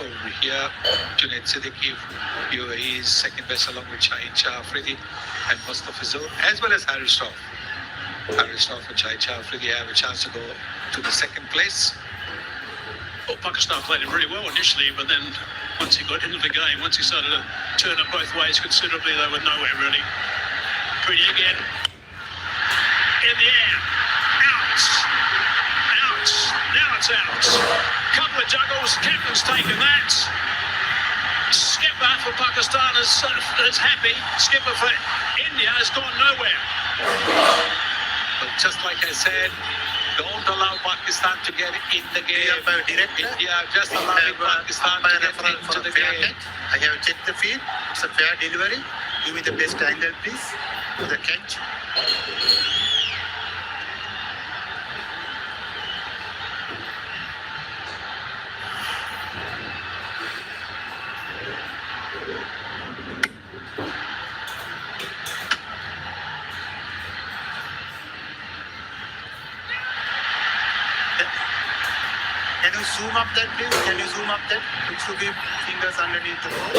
Over here, Junaid Siddiqui, UAE is second best along with Shaheen Shah Afridi and Mustafizur, as well as Harry Shroff. Harry Shroff and Shaheen Shah Afridi have a chance to go to the second place. Well, Pakistan played him really well initially, but then once he got into the game, once he started to turn it both ways considerably, they were nowhere really. Pretty again. In the air. Out. Out. Now it's out. Couple of juggles. Captain's taken that. Skipper for Pakistan is happy. Skipper for India has gone nowhere. But just like I said, don't allow Pakistan to get in the game. India just allowing Pakistan to get into the game. I have checked the field. It's a fair delivery. Give me the best angle, please, to the catch. Can you zoom up that, please? Can you zoom up that? It should be fingers underneath the ball.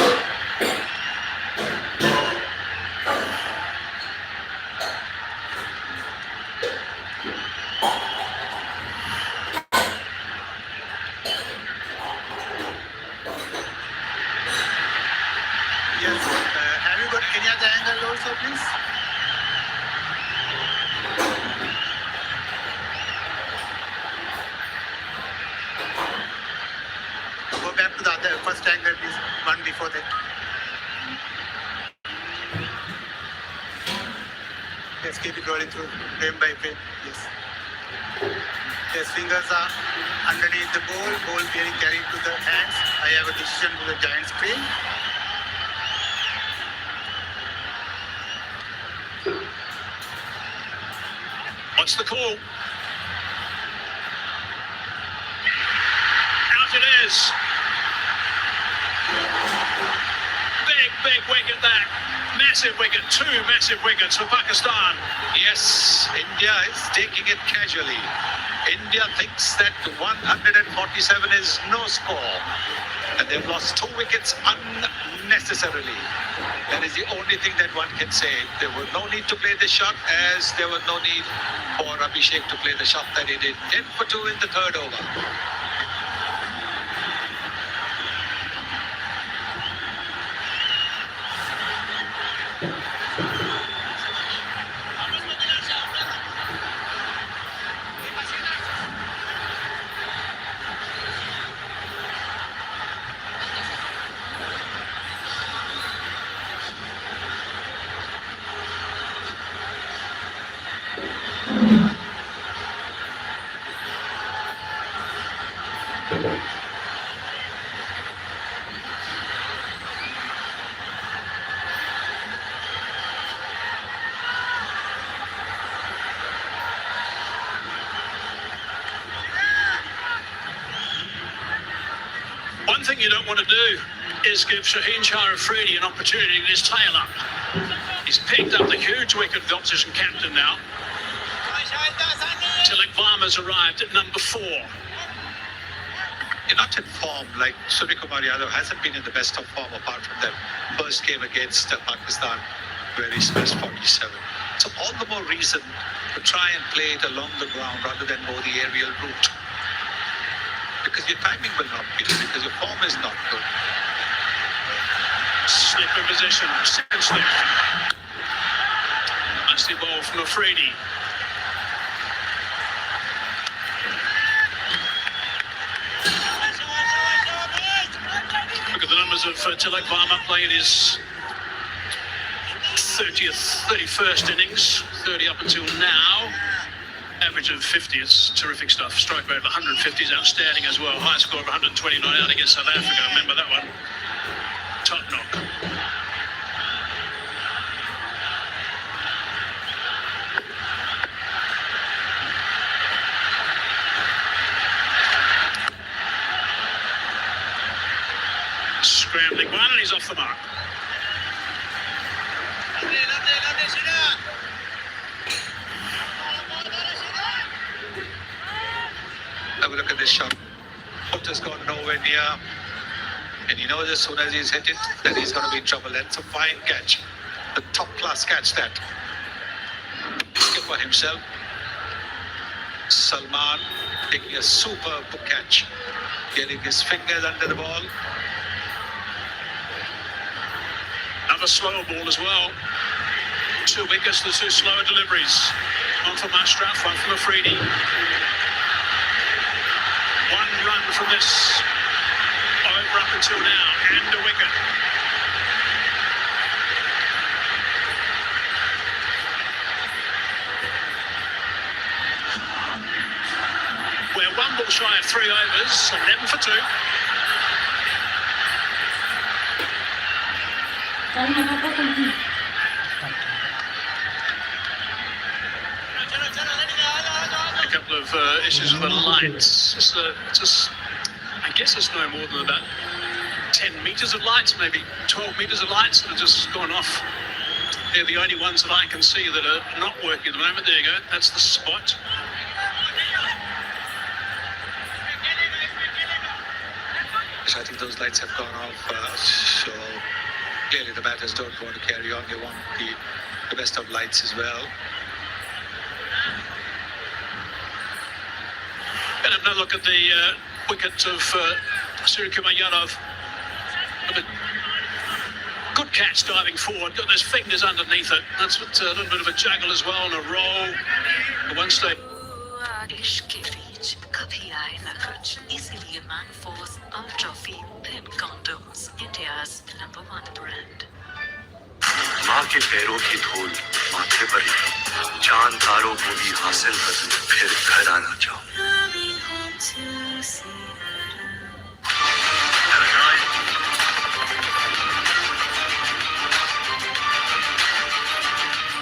Yes. Have you got Kenya's angle also, please? Go back to the other first angle, please. One before that. Yes, keep it rolling through frame by frame. Yes. Yes, fingers are underneath the ball being carried to the hands. I have a decision to the giant screen. What's the call? Out it is. Big wicket that. massive wicket, two massive wickets for Pakistan. Yes, India is taking it casually. India thinks that 147 is no score. And they've lost 2 wickets unnecessarily. That is the only thing that one can say. There was no need to play the shot, as there was no need for Abhishek to play the shot that he did. 10 for 2 in the third over. One thing you don't want to do is give Shaheen Shah Afridi an opportunity to get his tail up. He's picked up the huge wicket of the opposition captain now. Tilak Varma's arrived at number 4. You're not in form. Like Suryakumar Yadav hasn't been in the best of form apart from that first game against Pakistan where he smashed 47. So all the more reason to try and play it along the ground rather than go the aerial route. Because your timing will not be there, because your form is not good. Slip in position, second slip. Nicely ball from Afridi. Look at the numbers of Tilak Varma playing his 31st innings, 30 up until now. Average of 50, it's terrific stuff. Strike rate of 150 is outstanding as well. High score of 129 out against South Africa. Remember that one? Top knock. Scrambling one, and he's off the mark. Have a look at this shot. Foot has gone nowhere near. And he knows as soon as he's hit it, that he's going to be in trouble. That's a fine catch. The top class catch that. For himself. Salman taking a superb catch. Getting his fingers under the ball. Another slower ball as well. 2 wickets, the 2 slower deliveries. One from Ashraf, one from Afridi. 1 run from this over up until now, and a wicket. We're 1 ball shy of 3 overs, 11 for 2. A couple of issues with the lights. I guess it's no more than about 10 metres of lights, maybe 12 metres of lights that have just gone off. They're the only ones that I can see that are not working at the moment. There you go, that's the spot. So I think those lights have gone off, so clearly the batters don't want to carry on. They want the best of lights as well. And have another look at the wicket of Suryakumar Yadav. Good catch diving forward, got those fingers underneath it. That's what, a little bit of a juggle as well, and a roll. The one stage. कभी आए न कुछ इसीलिए Manforce ultra feel pin condoms India's #1 brand. माँ के पैरों की धूल माथे पर चांद तारों को भी हासिल कर फिर घर आना चाहो.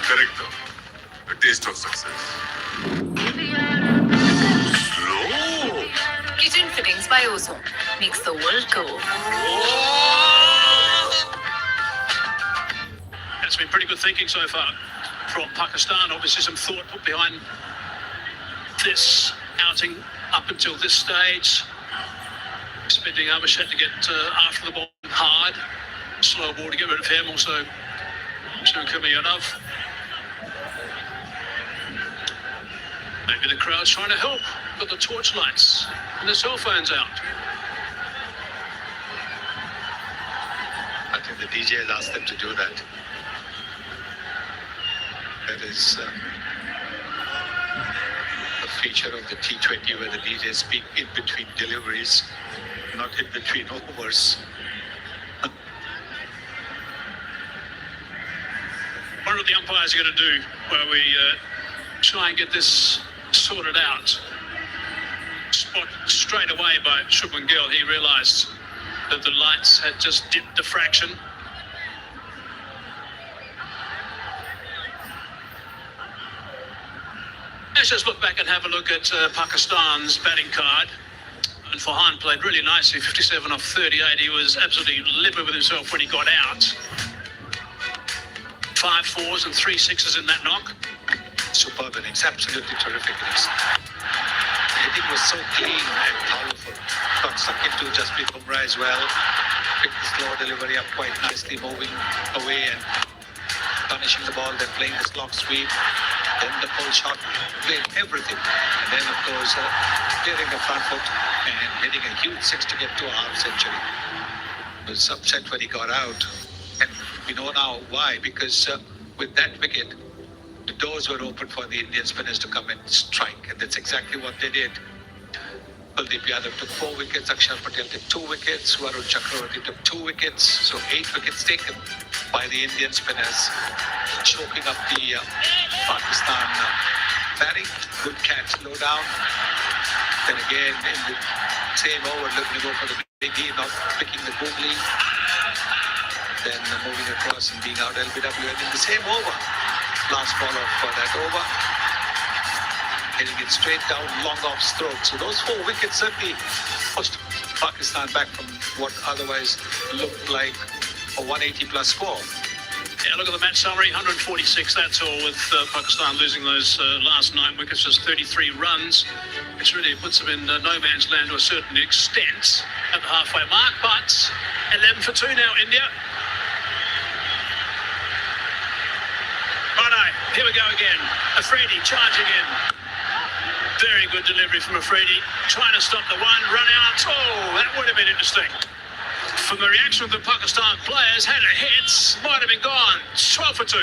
Correct. The taste of success. Kitchen fittings by Ozone makes the world go. That's been pretty good thinking so far from Pakistan. Obviously some thought put behind this outing up until this stage. Expecting Abhishek to get after the ball hard. Slow ball to get rid of him. Also Sukumiyanov. Maybe the crowd's trying to help. Got the torchlights and the cell phones out. I think the DJ has asked them to do that. That is a feature of the T20 where the DJs speak in between deliveries, not in between overs. I wonder what the umpires are going to do while we try and get this sorted out. Spot straight away by Shubman Gill. He realised that the lights had just dipped diffraction. Let's just look back and have a look at Pakistan's batting card. And Farhan played really nicely, 57 off 38. He was absolutely livid with himself when he got out. 5 4s and 3 6s in that knock. Superb innings, absolutely terrific innings. The hitting was so clean and powerful. Got stuck into Jasprit Bumrah as well. Picked the slow delivery up quite nicely, moving away and punishing the ball, then playing the slog sweep, then the pull shot, played everything. And then, of course, clearing the front foot and hitting a huge 6 to get to a half century. He was upset when he got out. And we know now why, because with that wicket, the doors were open for the Indian spinners to come and strike, and that's exactly what they did. Kuldeep Yadav took 4 wickets, Akshar Patel took 2 wickets, Varun Chakravarti took 2 wickets, so 8 wickets taken by the Indian spinners, choking up the Pakistan batting. Good catch, low down. Then again, in the same over, looking to go for the biggie, not picking the googly. Then moving across and being out LBW, and in the same over, last ball of that over, hitting it straight down, long off stroke. So those 4 wickets certainly pushed Pakistan back from what otherwise looked like a 180 plus score. Yeah, look at the match summary, 146, that's all, with Pakistan losing those last 9 wickets, just 33 runs, which really puts them in no man's land to a certain extent at the halfway mark, but 11 for 2 now, India. Righto, here we go again. Afridi charging in. Very good delivery from Afridi. Trying to stop the one, run out. Oh, that would have been interesting. From the reaction of the Pakistan players, had a hit, might have been gone. 12 for 2.